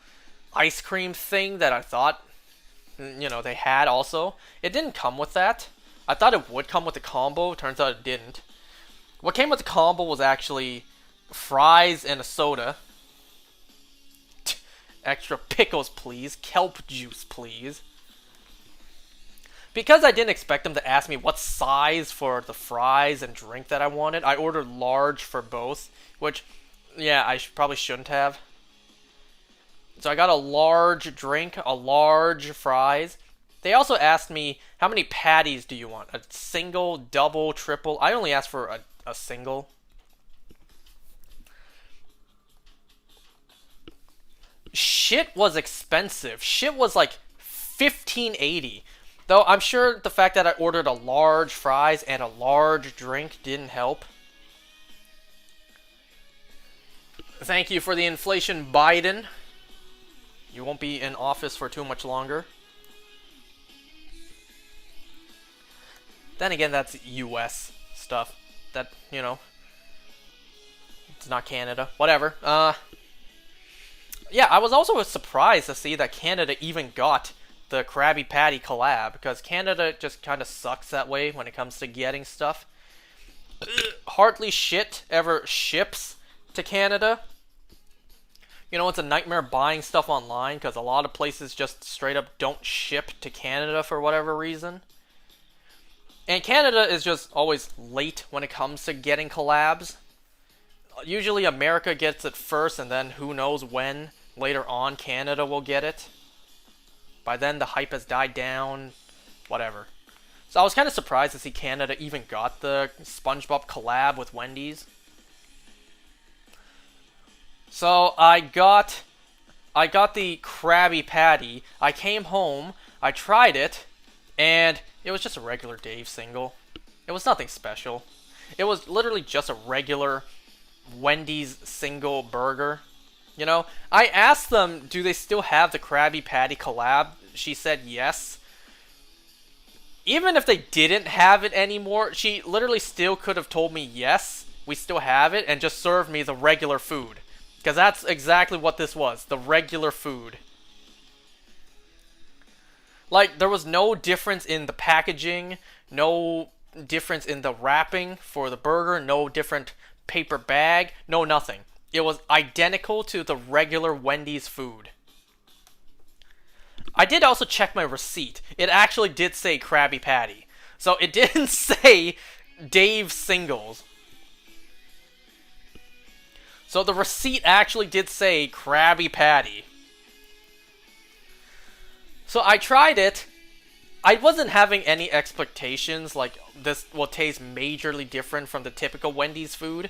ice cream thing that I thought, they had also. It didn't come with that. I thought it would come with the combo. Turns out it didn't. What came with the combo was actually fries and a soda. Extra pickles, please. Kelp juice, please. Because I didn't expect them to ask me what size for the fries and drink that I wanted, I ordered large for both, which, yeah, I probably shouldn't have. So I got a large drink, a large fries. They also asked me, how many patties do you want? A single, double, triple? I only asked for a single. Shit was expensive. Shit was like $15.80. Though I'm sure the fact that I ordered a large fries and a large drink didn't help. Thank you for the inflation, Biden. You won't be in office for too much longer. Then again, that's US stuff. That, you know, it's not Canada. Whatever. Yeah, I was also surprised to see that Canada even got the Krabby Patty collab, because Canada just kind of sucks that way when it comes to getting stuff. Hardly shit ever ships to Canada. You know, it's a nightmare buying stuff online, because a lot of places just straight up don't ship to Canada for whatever reason. And Canada is just always late when it comes to getting collabs. Usually America gets it first, and then who knows when later on Canada will get it. By then the hype has died down, whatever. So I was kind of surprised to see Canada even got the SpongeBob collab with Wendy's. So I got the Krabby Patty. I came home, I tried it, and it was just a regular Dave single. It was nothing special. It was literally just a regular Wendy's single burger. You know, I asked them, do they still have the Krabby Patty collab? She said yes. Even if they didn't have it anymore, she literally still could have told me yes, we still have it, and just served me the regular food. Because that's exactly what this was, the regular food. Like, there was no difference in the packaging, no difference in the wrapping for the burger, no different paper bag, no nothing. It was identical to the regular Wendy's food. I did also check my receipt. It actually did say Krabby Patty. So it didn't say Dave Singles. So the receipt actually did say Krabby Patty. So I tried it. I wasn't having any expectations like this will taste majorly different from the typical Wendy's food.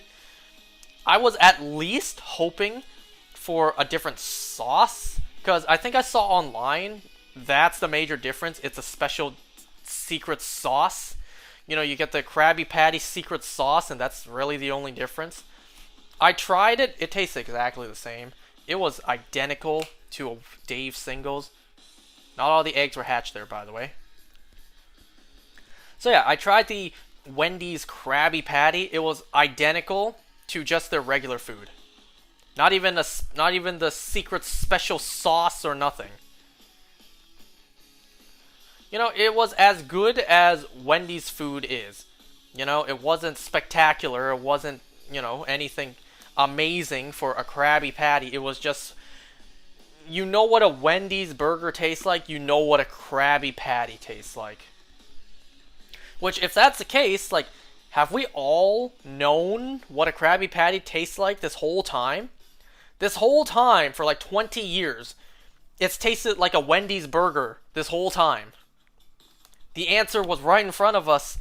I was at least hoping for a different sauce, because I think I saw online that's the major difference. It's a special secret sauce. You know, you get the Krabby Patty secret sauce, and that's really the only difference. I tried it. It tastes exactly the same. It was identical to a Dave Singles. Not all the eggs were hatched there, by the way. So yeah, I tried the Wendy's Krabby Patty. It was identical to just their regular food. Not even the secret special sauce or nothing. You know, it was as good as Wendy's food is. You know, it wasn't spectacular. It wasn't, you know, anything amazing for a Krabby Patty. It was just, you know what a Wendy's burger tastes like, you know what a Krabby Patty tastes like. Which, if that's the case, like, have we all known what a Krabby Patty tastes like this whole time? This whole time, for like 20 years, it's tasted like a Wendy's burger this whole time. The answer was right in front of us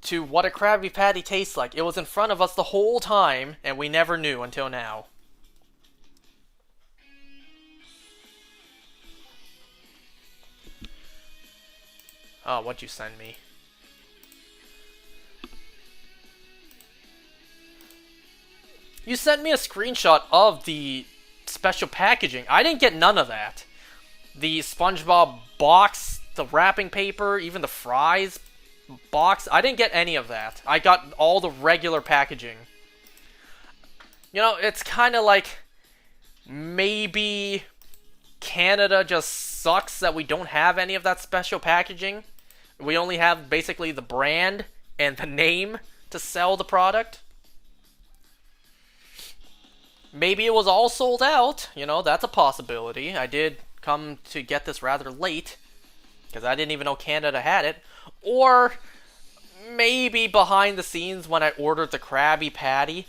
to what a Krabby Patty tastes like. It was in front of us the whole time, and we never knew until now. Oh, what'd you send me? You sent me a screenshot of the special packaging. I didn't get none of that. The SpongeBob box, the wrapping paper, even the fries box. I didn't get any of that. I got all the regular packaging. You know, it's kind of like maybe Canada just sucks that we don't have any of that special packaging. We only have basically the brand and the name to sell the product. Maybe it was all sold out. You know, that's a possibility. I did come to get this rather late. because I didn't even know Canada had it. Or maybe behind the scenes when I ordered the Krabby Patty,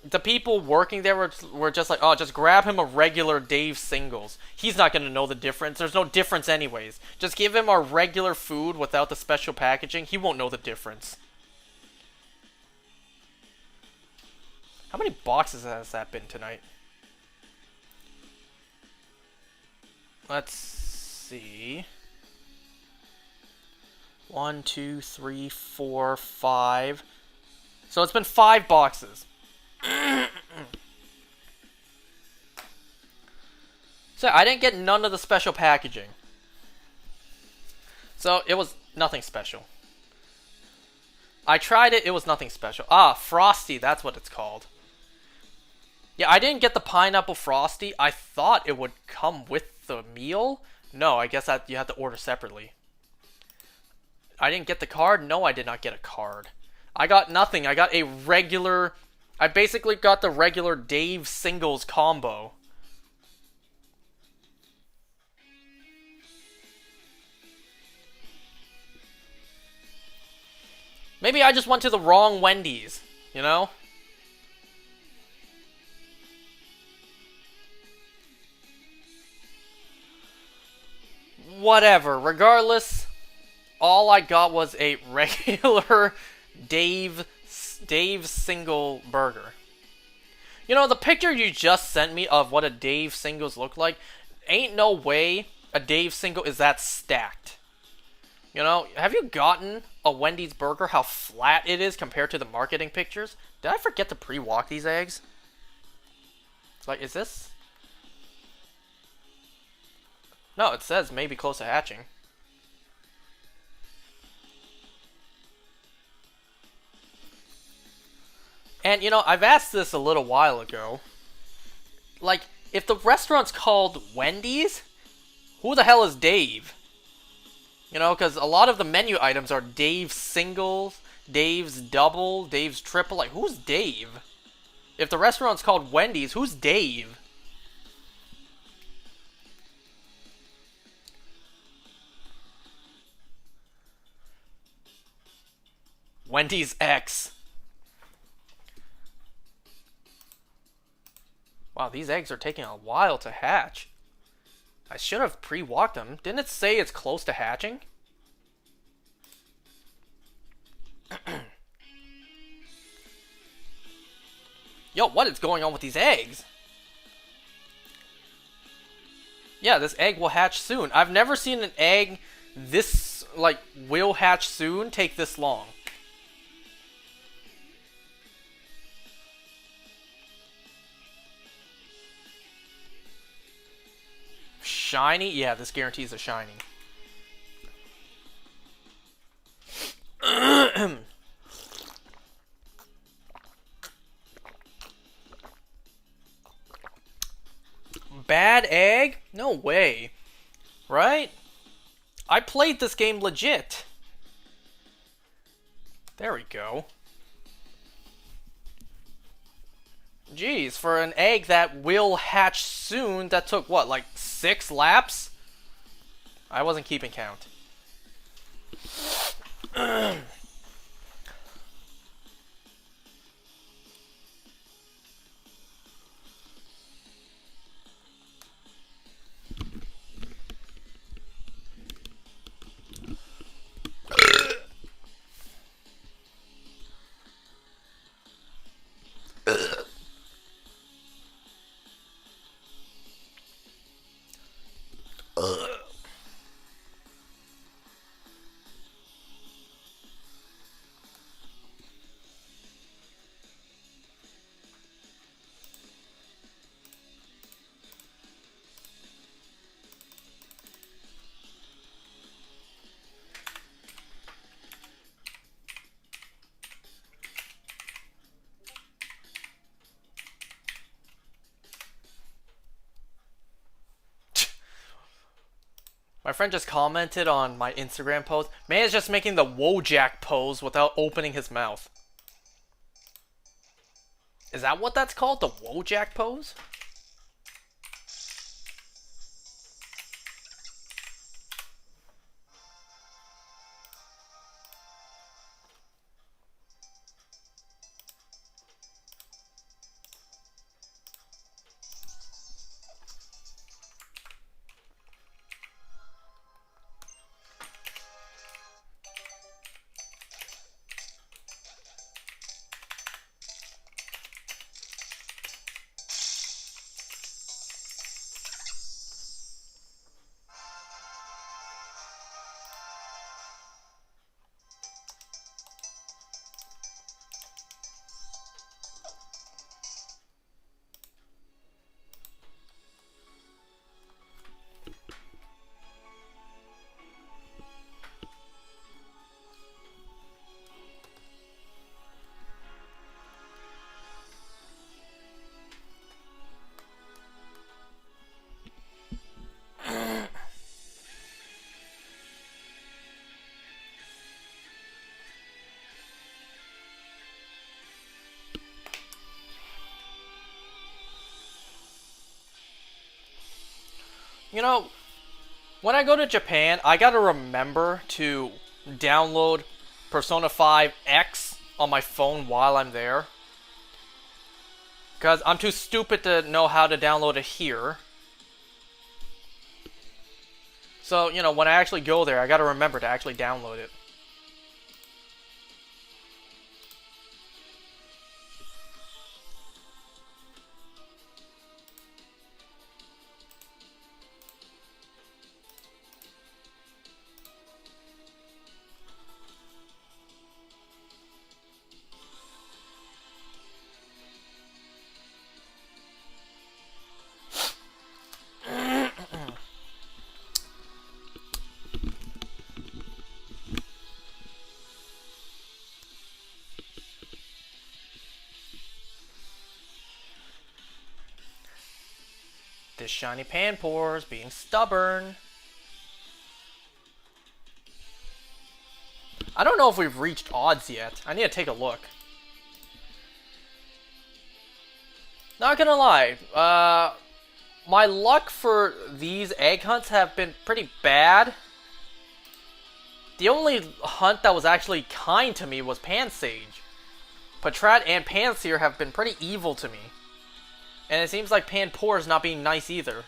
the people working there were just like, oh, just grab him a regular Dave Singles. He's not going to know the difference. There's no difference anyways. Just give him our regular food without the special packaging. He won't know the difference. How many boxes has that been tonight? Let's see. 1, 2, 3, 4, 5. So it's been 5 boxes. So I didn't get none of the special packaging. So it was nothing special. I tried it, it was nothing special. Ah, Frosty, that's what it's called. Yeah, I didn't get the pineapple Frosty. I thought it would come with the meal. No, I guess that you have to order separately. I didn't get the card. No, I did not get a card. I got nothing. I got a regular... I basically got the regular Dave Singles combo. Maybe I just went to the wrong Wendy's, you know? Whatever. Regardless, all I got was a regular Dave Single burger. You know, the picture you just sent me of what a Dave Singles look like, ain't no way a Dave Single is that stacked. You know, have you gotten a Wendy's burger, how flat it is compared to the marketing pictures? Did I forget to pre-walk these eggs? Like, is this... No, it says maybe close to hatching. And, you know, I've asked this a little while ago. Like, if the restaurant's called Wendy's, who the hell is Dave? You know, because a lot of the menu items are Dave's Singles, Dave's Double, Dave's Triple. Like, who's Dave? If the restaurant's called Wendy's, who's Dave? Wendy's X. Wow, these eggs are taking a while to hatch. I should have pre-walked them. Didn't it say it's close to hatching? Yo, what is going on with these eggs? Yeah, this egg will hatch soon. I've never seen an egg this, like, will hatch soon take this long. Shiny? Yeah, this guarantees a shiny. Bad egg? No way. Right? I played this game legit. There we go. Jeez, for an egg that will hatch soon, that took, what, like 6 laps? I wasn't keeping count. My friend just commented on my Instagram post. Man is just making the Wojak pose without opening his mouth. Is that what that's called? The Wojak pose? You know, when I go to Japan, I gotta remember to download Persona 5 X on my phone while I'm there. Because I'm too stupid to know how to download it here. So, you know, when I actually go there, I gotta remember to actually download it. This shiny Panpour is being stubborn. I don't know if we've reached odds yet. I need to take a look. Not gonna lie, my luck for these egg hunts have been pretty bad. The only hunt that was actually kind to me was Pansage. Patrat and Panseer have been pretty evil to me. And it seems like Panpour is not being nice either.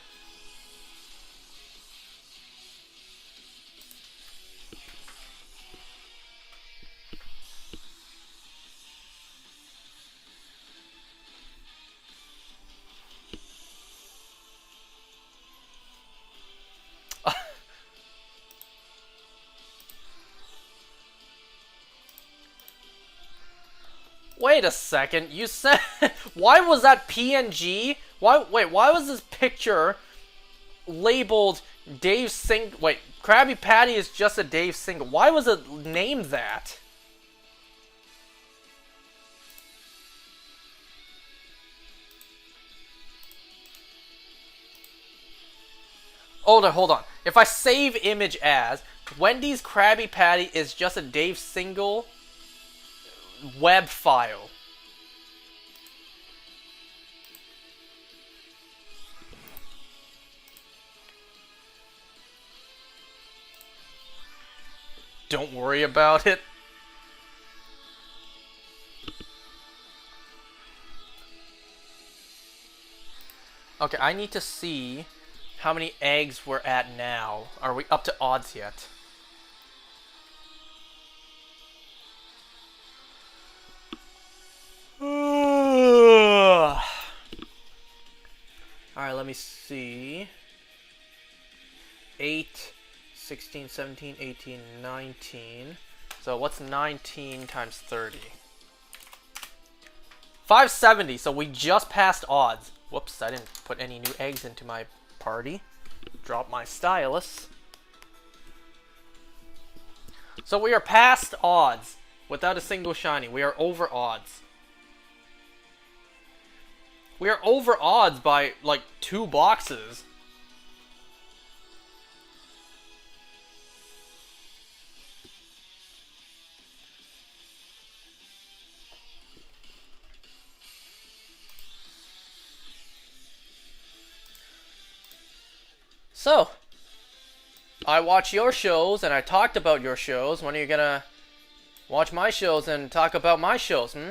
Wait a second, you said... Why was that PNG? Wait, why was this picture labeled Dave Sing... Wait, Krabby Patty is just a Dave single. Why was it named that? Hold on. If I save image as Wendy's Krabby Patty is just a Dave single web file. Don't worry about it. Okay, I need to see how many eggs we're at now. Are we up to odds yet? Alright, let me see. 8, 16, 17, 18, 19. So what's 19 times 30? 570, so we just passed odds. Whoops, I didn't put any new eggs into my party. Drop my stylus. So we are past odds without a single shiny. We are over odds. We are over odds by like 2 boxes. So, I watch your shows and I talked about your shows. When are you gonna watch my shows and talk about my shows, hmm?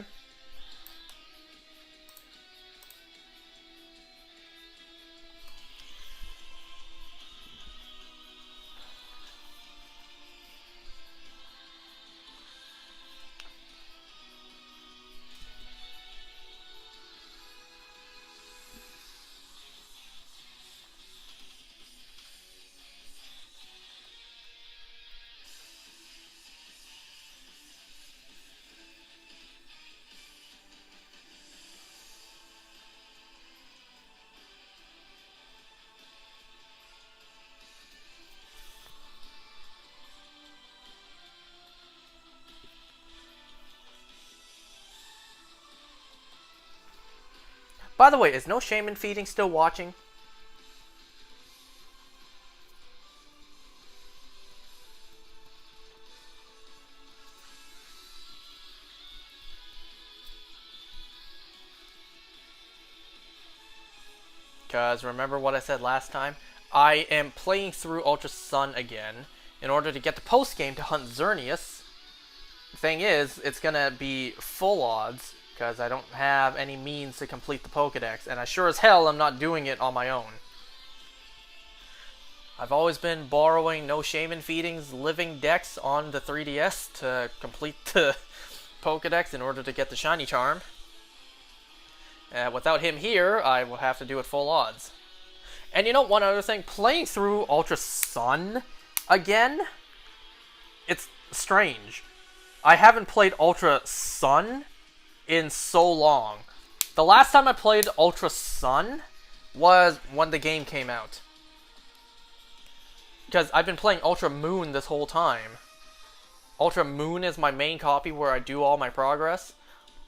By the way, is No Shame in Feeding still watching? Because remember what I said last time? I am playing through Ultra Sun again in order to get the post game to hunt Xerneas. Thing is, it's gonna be full odds because I don't have any means to complete the Pokedex, and I sure as hell am not doing it on my own. I've always been borrowing No Shame in Feeding's living decks on the 3DS to complete the Pokedex in order to get the Shiny Charm. Without him here, I will have to do it full odds. And you know, one other thing, playing through Ultra Sun again, it's strange. I haven't played Ultra Sun in so long. The last time I played Ultra Sun was when the game came out. Because I've been playing Ultra Moon this whole time. Ultra Moon is my main copy where I do all my progress.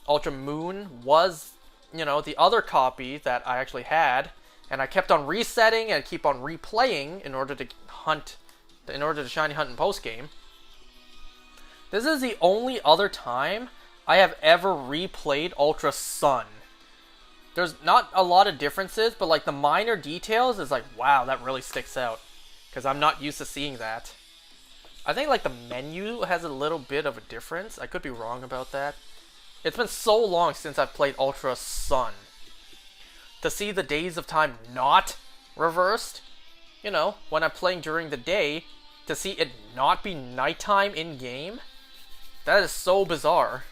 Ultra Moon was, you know, the other copy that I actually had. And I kept on resetting and keep on replaying in order to hunt, in order to shiny hunt in post-game. This is the only other time I have ever replayed Ultra Sun. There's not a lot of differences, but like the minor details is like, wow, that really sticks out. Because I'm not used to seeing that. I think like the menu has a little bit of a difference. I could be wrong about that. It's been so long since I've played Ultra Sun. To see the days of time not reversed, you know, when I'm playing during the day, to see it not be nighttime in-game, that is so bizarre.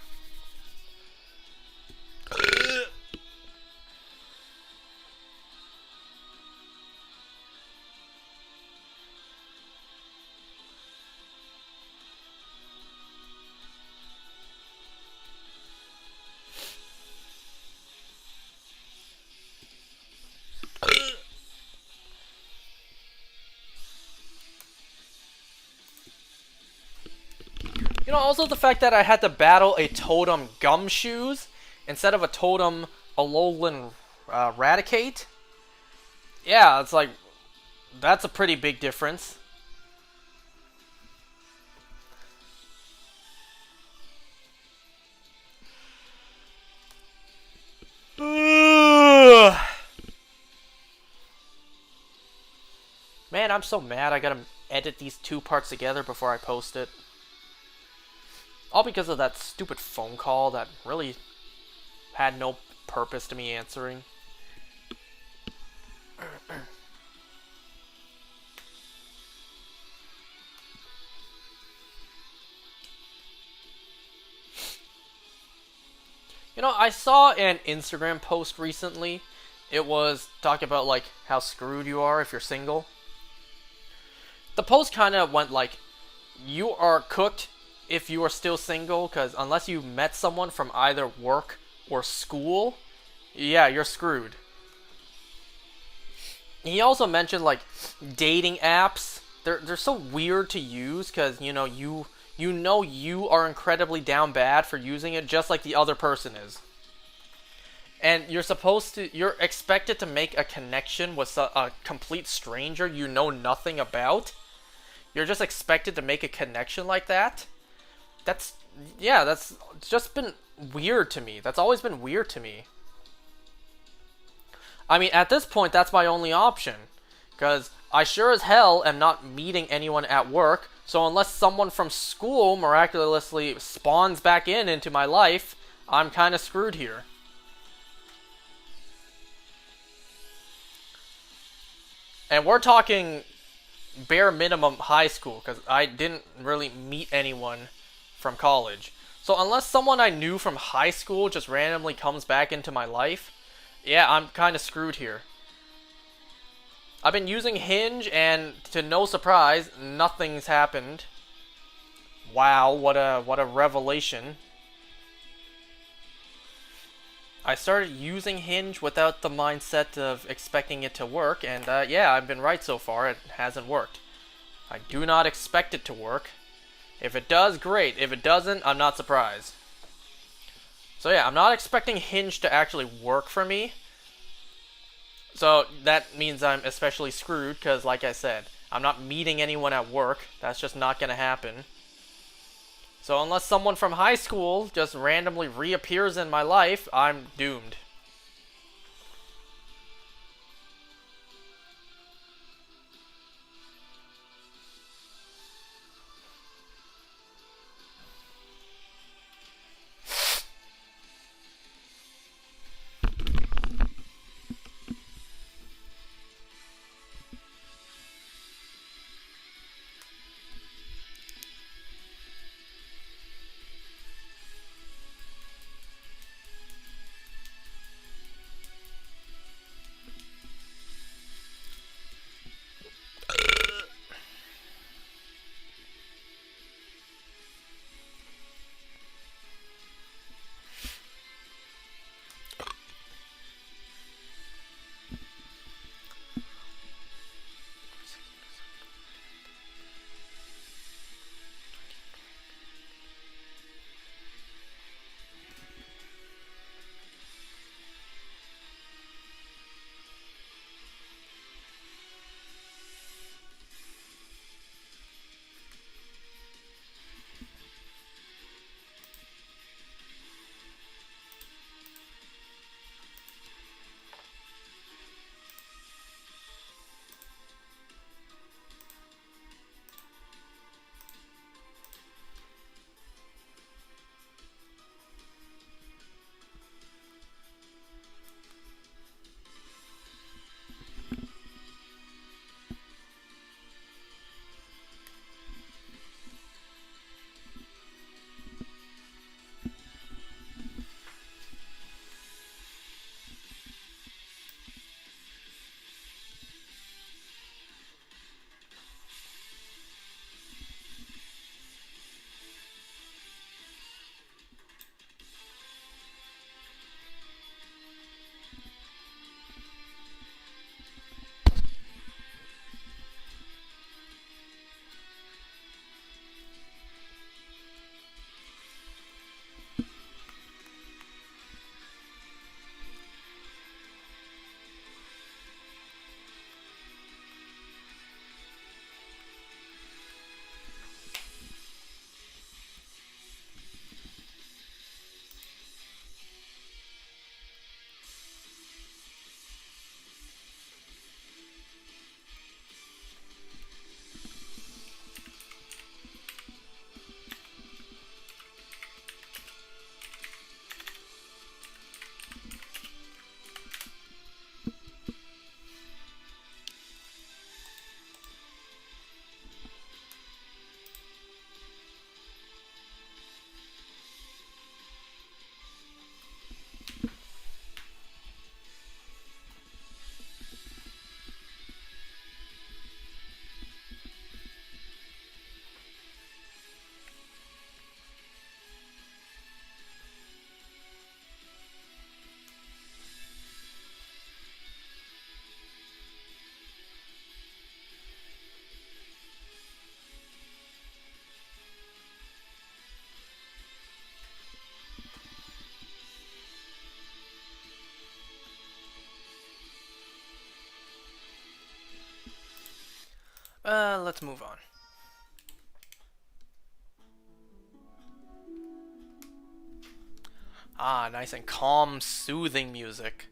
You know, also the fact that I had to battle a Totem Gumshoes instead of a Totem Alolan Raticate. Yeah, it's like, that's a pretty big difference. Man, I'm so mad I gotta edit these two parts together before I post it. All because of that stupid phone call that really had no purpose to me answering. You know, I saw an Instagram post recently. It was talking about like how screwed you are if you're single. The post kind of went like, you are cooked if you are still single, because unless you met someone from either work or school, yeah, you're screwed. He also mentioned like dating apps. They're so weird to use because you know you are incredibly down bad for using it just like the other person is. And you're expected to make a connection with a complete stranger you know nothing about. You're just expected to make a connection like that. That's just been weird to me. That's always been weird to me. I mean, at this point, that's my only option. Because I sure as hell am not meeting anyone at work. So unless someone from school miraculously spawns back into my life, I'm kind of screwed here. And we're talking bare minimum high school, because I didn't really meet anyone from college. So unless someone I knew from high school just randomly comes back into my life, yeah, I'm kind of screwed here. I've been using Hinge, and to no surprise, nothing's happened. Wow, what a revelation. I started using Hinge without the mindset of expecting it to work, and yeah, I've been right so far. It hasn't worked. I do not expect it to work. If it does, great. If it doesn't, I'm not surprised. So yeah, I'm not expecting Hinge to actually work for me. So that means I'm especially screwed because, like I said, I'm not meeting anyone at work. That's just not going to happen. So unless someone from high school just randomly reappears in my life, I'm doomed. Let's move on. Ah, nice and calm, soothing music.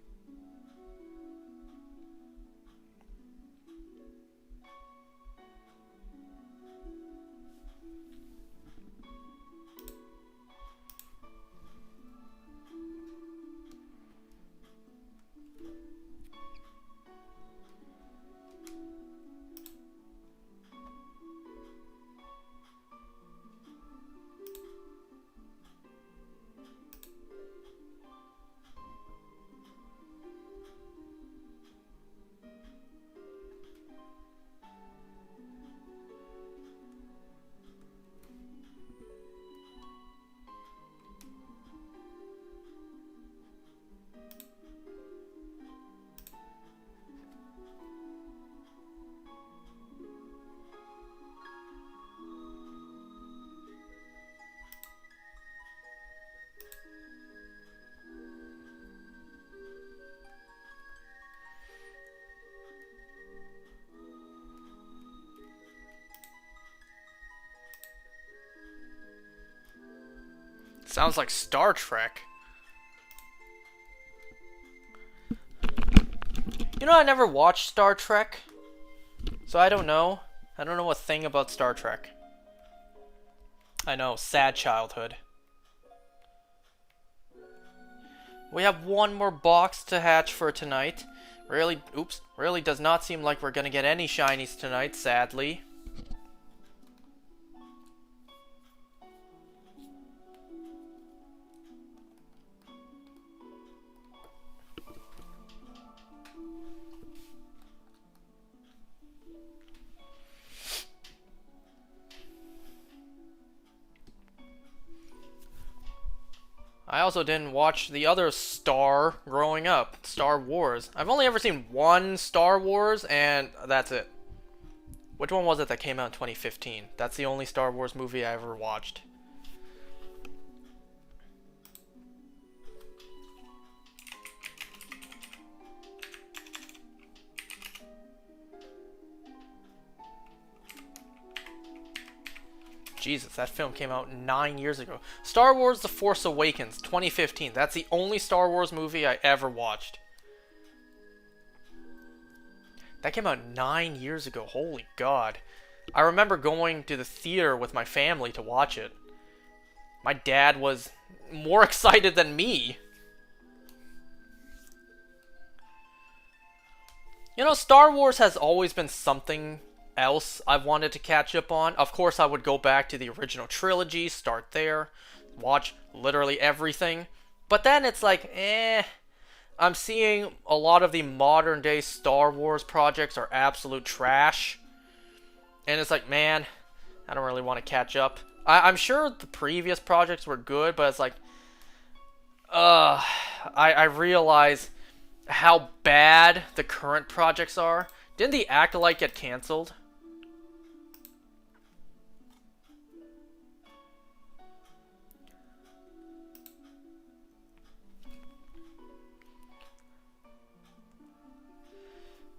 Sounds like Star Trek. You know, I never watched Star Trek, so I don't know. I don't know a thing about Star Trek. I know, sad childhood. We have one more box to hatch for tonight. Really does not seem like we're gonna get any shinies tonight, sadly. I also didn't watch the other Star growing up, Star Wars. I've only ever seen one Star Wars, and that's it. Which one was it that came out in 2015? That's the only Star Wars movie I ever watched. Jesus, that film came out 9 years ago. Star Wars The Force Awakens, 2015. That's the only Star Wars movie I ever watched. That came out 9 years ago. Holy God. I remember going to the theater with my family to watch it. My dad was more excited than me. You know, Star Wars has always been something else I've wanted to catch up on. Of course, I would go back to the original trilogy, start there, watch literally everything. But then it's like, I'm seeing a lot of the modern day Star Wars projects are absolute trash. And it's like, man, I don't really want to catch up. I'm sure the previous projects were good, but it's like, I realize how bad the current projects are. Didn't the Acolyte get cancelled?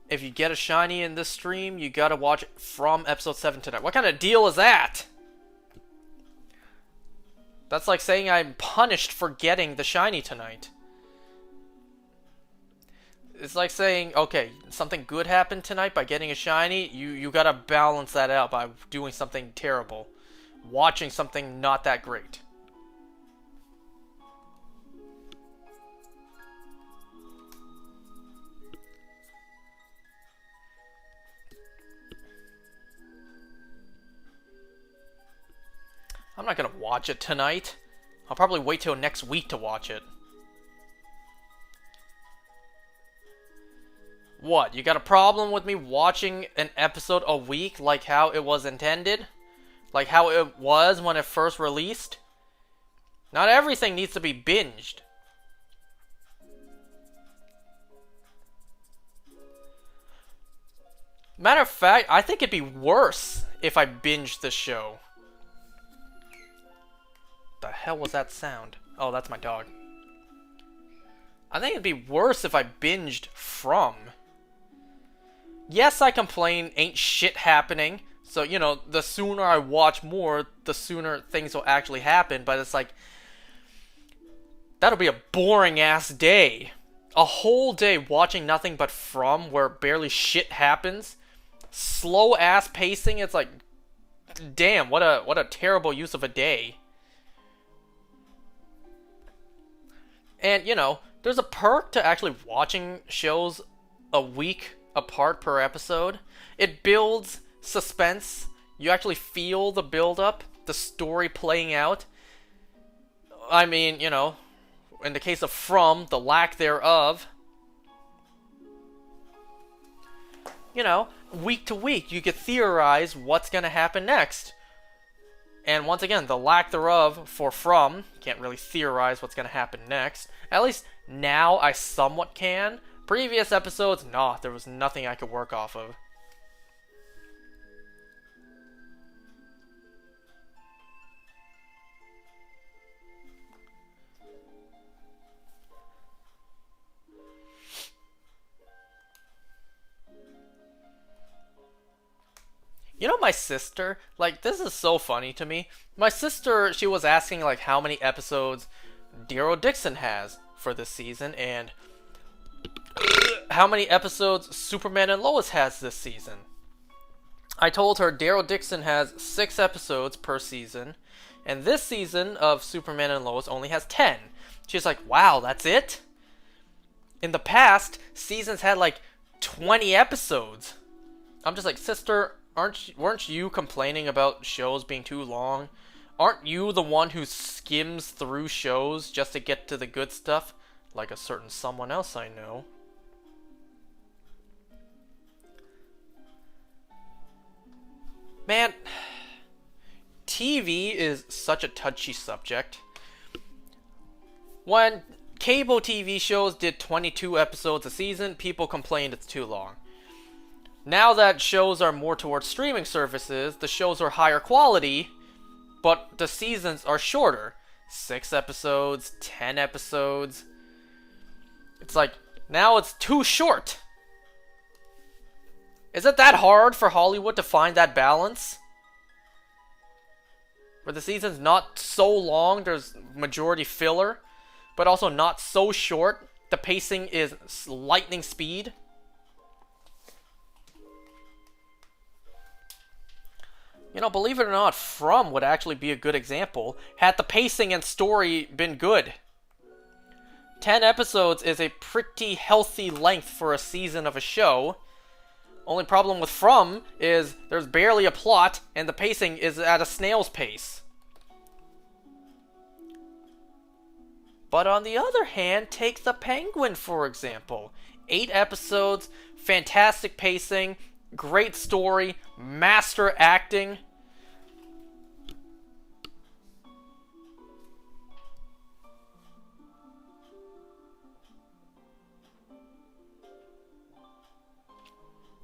If you get a shiny in this stream, you gotta watch it from episode 7 tonight. What kind of deal is that? That's like saying I'm punished for getting the shiny tonight. It's like saying, okay, something good happened tonight by getting a shiny. You gotta balance that out by doing something terrible. Watching something not that great. I'm not gonna watch it tonight. I'll probably wait till next week to watch it. What, you got a problem with me watching an episode a week like how it was intended? Like how it was when it first released? Not everything needs to be binged. Matter of fact, I think it'd be worse if I binged the show. The hell was that sound? Oh, that's my dog. I think it'd be worse if I binged from. Yes, I complain, ain't shit happening. So, you know, the sooner I watch more, the sooner things will actually happen. But it's like, that'll be a boring ass day. A whole day watching nothing but From, where barely shit happens. Slow ass pacing. It's like, damn, what a terrible use of a day. And, you know, there's a perk to actually watching shows a week apart per episode. It builds suspense. You actually feel the build up, the story playing out. I mean, you know, in the case of From, the lack thereof. You know, week to week, you could theorize what's going to happen next. And once again, the lack thereof for From, can't really theorize what's going to happen next. At least now I somewhat can. Previous episodes, nah, there was nothing I could work off of. You know, my sister, like, this is so funny to me. My sister, she was asking, like, how many episodes Daryl Dixon has for this season, and how many episodes Superman and Lois has this season. I told her Daryl Dixon has 6 episodes per season, and this season of Superman and Lois only has 10. She's like, wow, that's it? In the past, seasons had, like, 20 episodes. I'm just like, sister, weren't you complaining about shows being too long? Aren't you the one who skims through shows just to get to the good stuff? Like a certain someone else I know. Man, TV is such a touchy subject. When cable TV shows did 22 episodes a season, people complained it's too long. Now that shows are more towards streaming services, the shows are higher quality, but the seasons are shorter. 6 episodes, 10 episodes. It's like, now it's too short. Is it that hard for Hollywood to find that balance? Where the season's not so long, there's majority filler, but also not so short. The pacing is lightning speed. You know, believe it or not, From would actually be a good example had the pacing and story been good. 10 episodes is a pretty healthy length for a season of a show. Only problem with From is there's barely a plot and the pacing is at a snail's pace. But on the other hand, take The Penguin for example. 8 episodes, fantastic pacing, great story, master acting.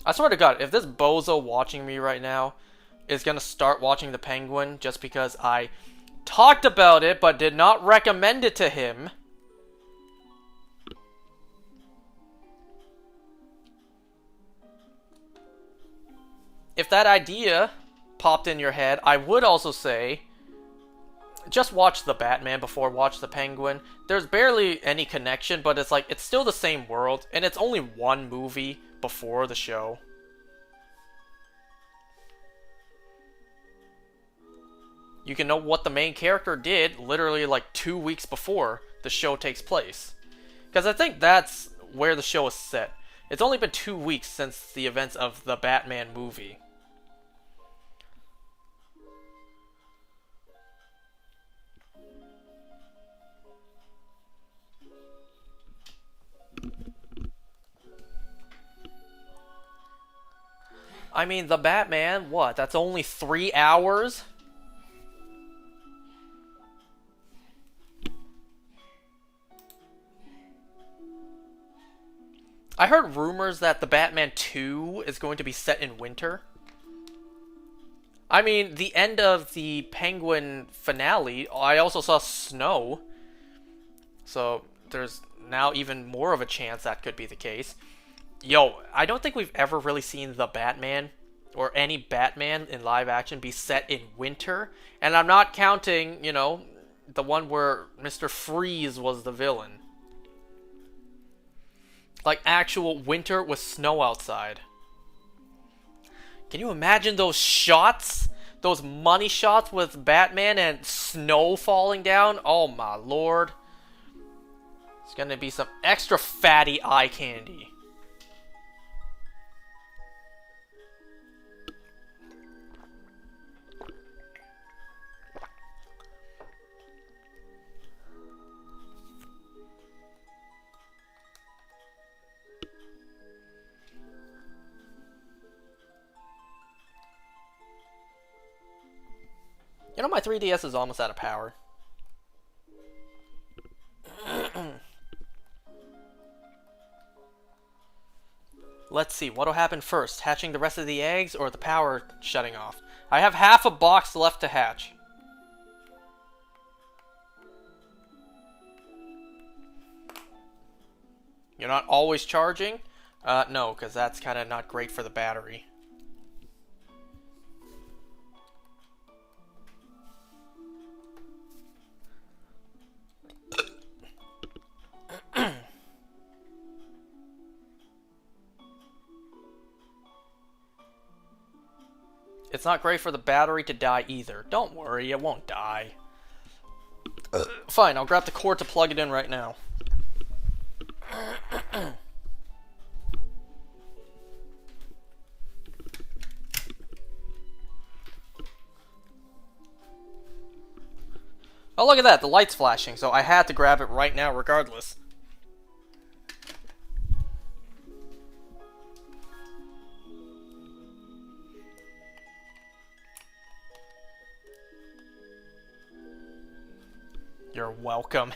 I swear to God, if this bozo watching me right now is gonna start watching The Penguin just because I talked about it but did not recommend it to him, if that idea popped in your head, I would also say, just watch The Batman before watch The Penguin. There's barely any connection, but it's like, it's still the same world, and it's only one movie before the show. You can know what the main character did literally like 2 weeks before the show takes place. Because I think that's where the show is set. It's only been 2 weeks since the events of the Batman movie. I mean, the Batman, what? That's only 3 hours? I heard rumors that the Batman 2 is going to be set in winter. I mean, the end of the Penguin finale, I also saw snow. So, there's now even more of a chance that could be the case. Yo, I don't think we've ever really seen the Batman or any Batman in live action be set in winter. And I'm not counting, you know, the one where Mr. Freeze was the villain. Like actual winter with snow outside. Can you imagine those shots? Those money shots with Batman and snow falling down? Oh my lord. It's gonna be some extra fatty eye candy. You know, my 3DS is almost out of power. Let's see, what'll happen first? Hatching the rest of the eggs or the power shutting off? I have half a box left to hatch. You're not always charging? No, because that's kind of not great for the battery. It's not great for the battery to die either. Don't worry, it won't die. Fine, I'll grab the cord to plug it in right now. Oh, look at that, the light's flashing, so I had to grab it right now regardless. You're welcome.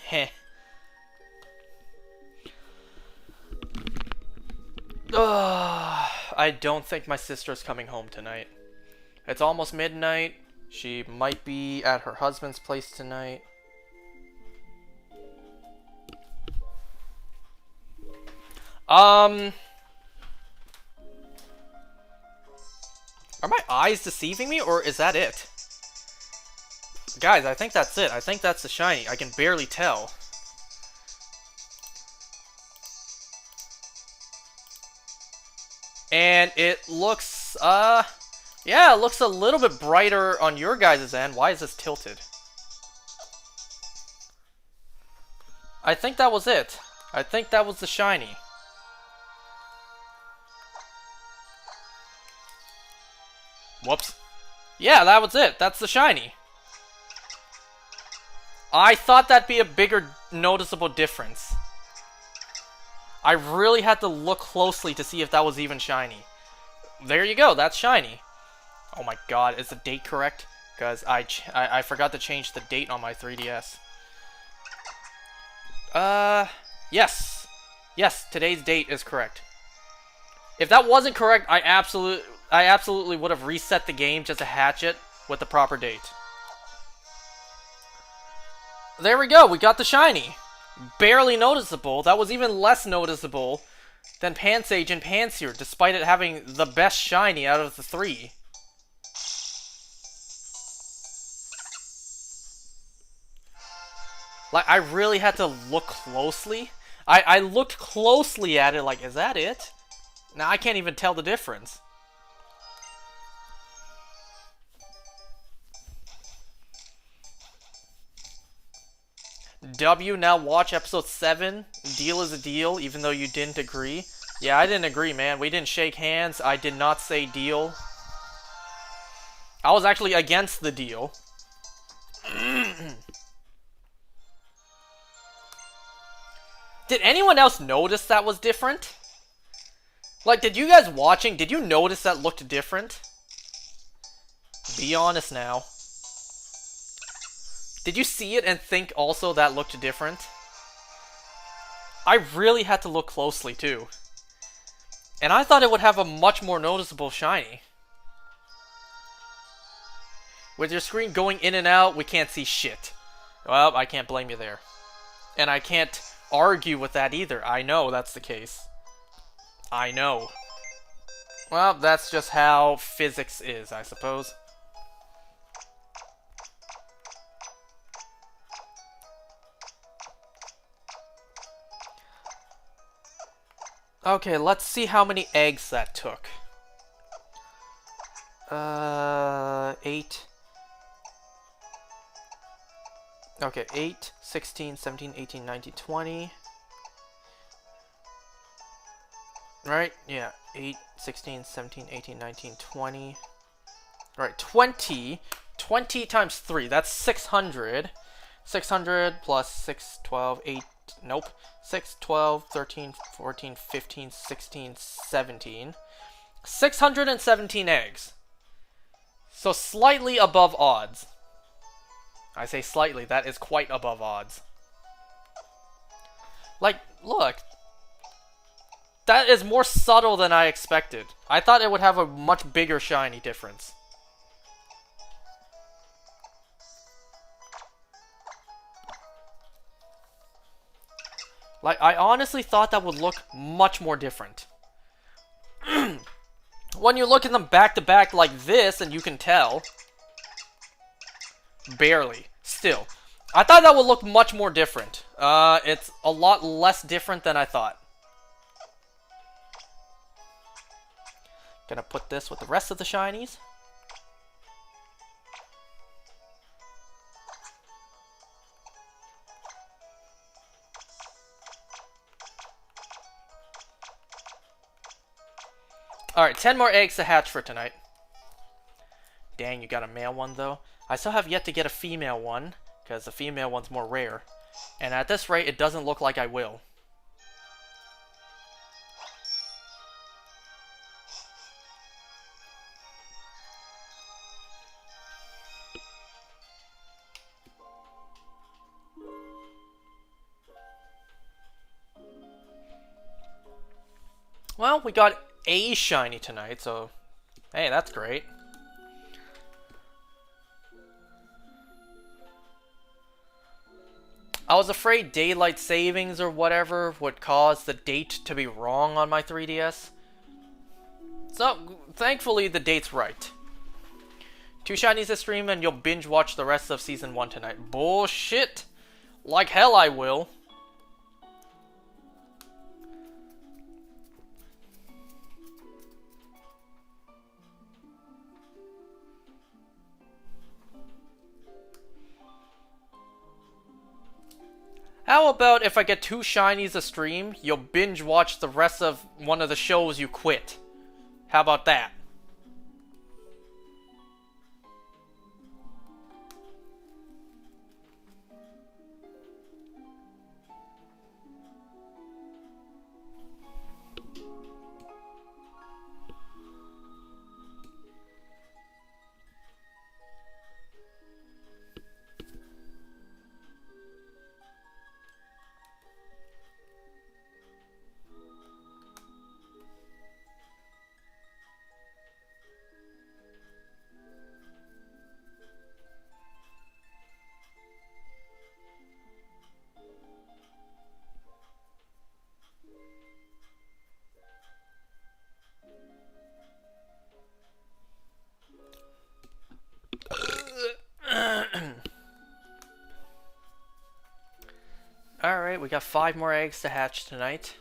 I don't think my sister's coming home tonight. It's almost midnight. She might be at her husband's place tonight. Are my eyes deceiving me, or is that it? Guys, I think that's it. I think that's the shiny. I can barely tell. And it looks, yeah, it looks a little bit brighter on your guys' end. Why is this tilted? I think that was it. I think that was the shiny. Whoops. Yeah, that was it. That's the shiny. I thought that'd be a bigger noticeable difference. I really had to look closely to see if that was even shiny. There you go, that's shiny. Oh my god, is the date correct? Because I forgot to change the date on my 3DS. Yes. Yes, today's date is correct. If that wasn't correct, I absolutely would have reset the game just to hatch it with the proper date. There we go, we got the shiny. Barely noticeable. That was even less noticeable than Pansage and Pansear, despite it having the best shiny out of the three. Like, I really had to look closely. I looked closely at it like, is that it? Now I can't even tell the difference. W, now watch episode 7. Deal is a deal, even though you didn't agree. Yeah, I didn't agree, man. We didn't shake hands. I did not say deal. I was actually against the deal. Did anyone else notice that was different? Like, did you guys watching, did you notice that looked different? Be honest now. Did you see it and think also that looked different? I really had to look closely too. And I thought it would have a much more noticeable shiny. With your screen going in and out, we can't see shit. Well, I can't blame you there. And I can't argue with that either. I know that's the case. I know. Well, that's just how physics is, I suppose. Okay, let's see how many eggs that took. 8. Okay, 8, 16, 17, 18, 19, 20. Right? Yeah, 8, 16, 17, 18, 19, 20. Right, 20. 20 times 3, that's 600. 600 plus 6, 12, 8, nope. 6, 12, 13, 14, 15, 16, 17. 617 eggs. So slightly above odds. I say slightly, that is quite above odds. Like, look. That is more subtle than I expected. I thought it would have a much bigger shiny difference. Like, I honestly thought that would look much more different. When you look at them back to back like this, and you can tell. Barely. Still. I thought that would look much more different. It's a lot less different than I thought. Gonna put this with the rest of the shinies. Alright, 10 more eggs to hatch for tonight. Dang, you got a male one though. I still have yet to get a female one, because the female one's more rare. And at this rate, it doesn't look like I will. Well, we got a shiny tonight, so hey, that's great. I was afraid daylight savings or whatever would cause the date to be wrong on my 3DS. So, thankfully the date's right. 2 shinies this stream and you'll binge watch the rest of Season 1 tonight. Bullshit! Like hell I will. How about if I get 2 shinies a stream, you'll binge watch the rest of one of the shows you quit? How about that? Alright, we got 5 more eggs to hatch tonight.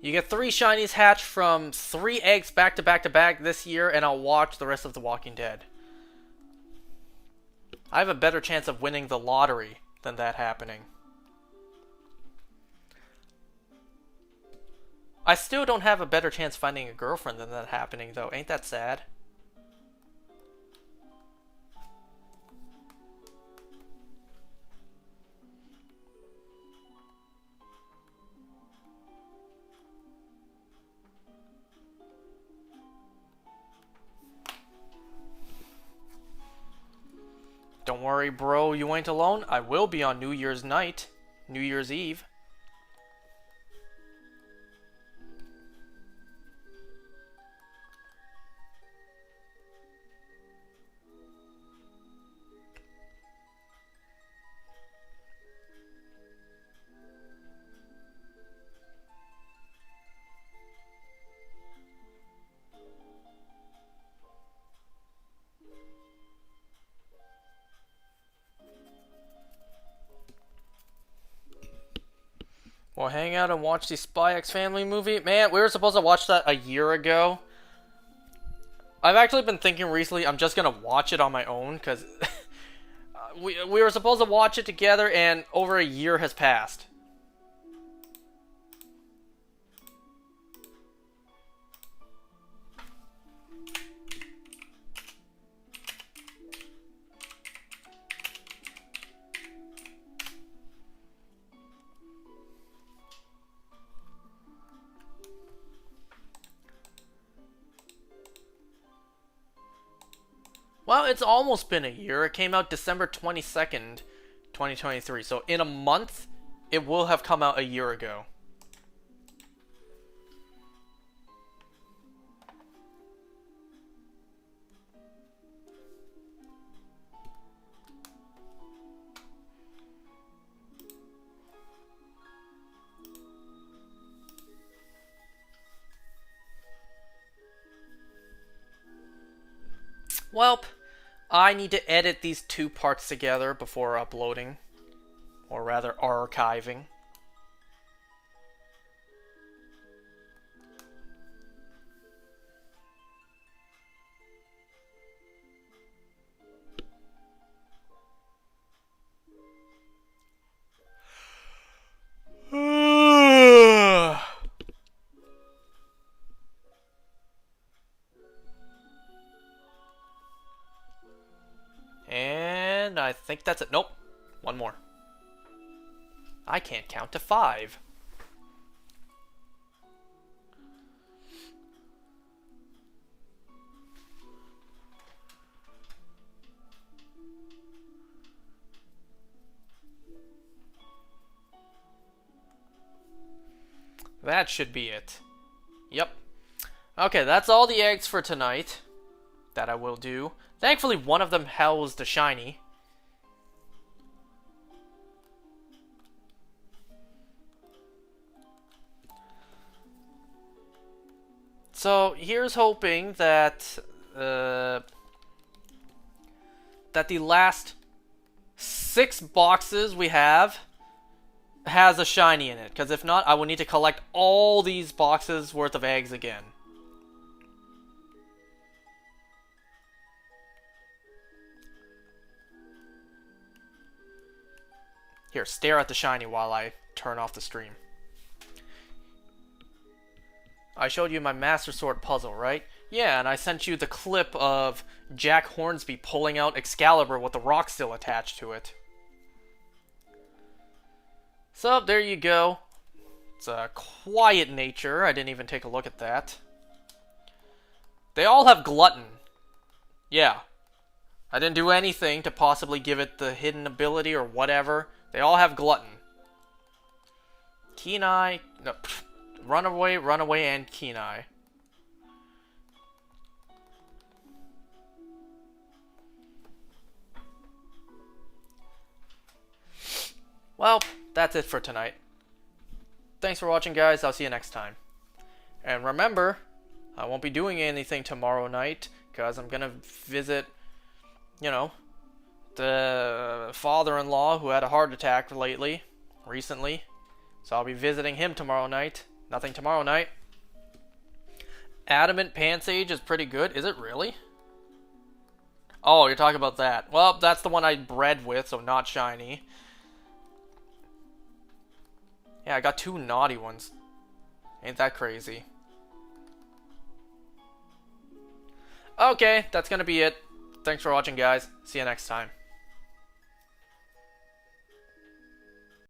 You get 3 shinies hatched from 3 eggs back to back to back this year, and I'll watch the rest of The Walking Dead. I have a better chance of winning the lottery than that happening. I still don't have a better chance finding a girlfriend than that happening, though. Ain't that sad? Don't worry, bro, you ain't alone. I will be on New Year's night. New Year's Eve. We'll hang out and watch the Spy X Family movie. Man, we were supposed to watch that a year ago. I've actually been thinking recently I'm just gonna watch it on my own, because we were supposed to watch it together and over a year has passed. Well, it's almost been a year. It came out December 22nd, 2023. So in a month, it will have come out a year ago. Welp. I need to edit these two parts together before uploading, or rather archiving. And I think that's it. Nope. One more. I can't count to 5. That should be it. Yep. Okay, that's all the eggs for tonight that I will do. Thankfully, one of them housed a shiny. So here's hoping that that the last 6 boxes we have has a shiny in it. Because if not, I will need to collect all these boxes worth of eggs again. Here, stare at the shiny while I turn off the stream. I showed you my Master Sword puzzle, right? Yeah, and I sent you the clip of Jack Hornsby pulling out Excalibur with the rock still attached to it. So, there you go. It's a quiet nature. I didn't even take a look at that. They all have Glutton. Yeah. I didn't do anything to possibly give it the hidden ability or whatever. They all have Glutton. Keen Eye... No, Runaway, Runaway, and Keen Eye. Well, that's it for tonight. Thanks for watching, guys. I'll see you next time. And remember, I won't be doing anything tomorrow night, because I'm going to visit, you know, the father-in-law who had a heart attack recently. So I'll be visiting him tomorrow night. Nothing tomorrow night. Adamant Pansage is pretty good. Is it really? Oh, you're talking about that. Well, that's the one I bred with, so not shiny. Yeah, I got 2 naughty ones. Ain't that crazy? Okay, that's gonna be it. Thanks for watching, guys. See you next time.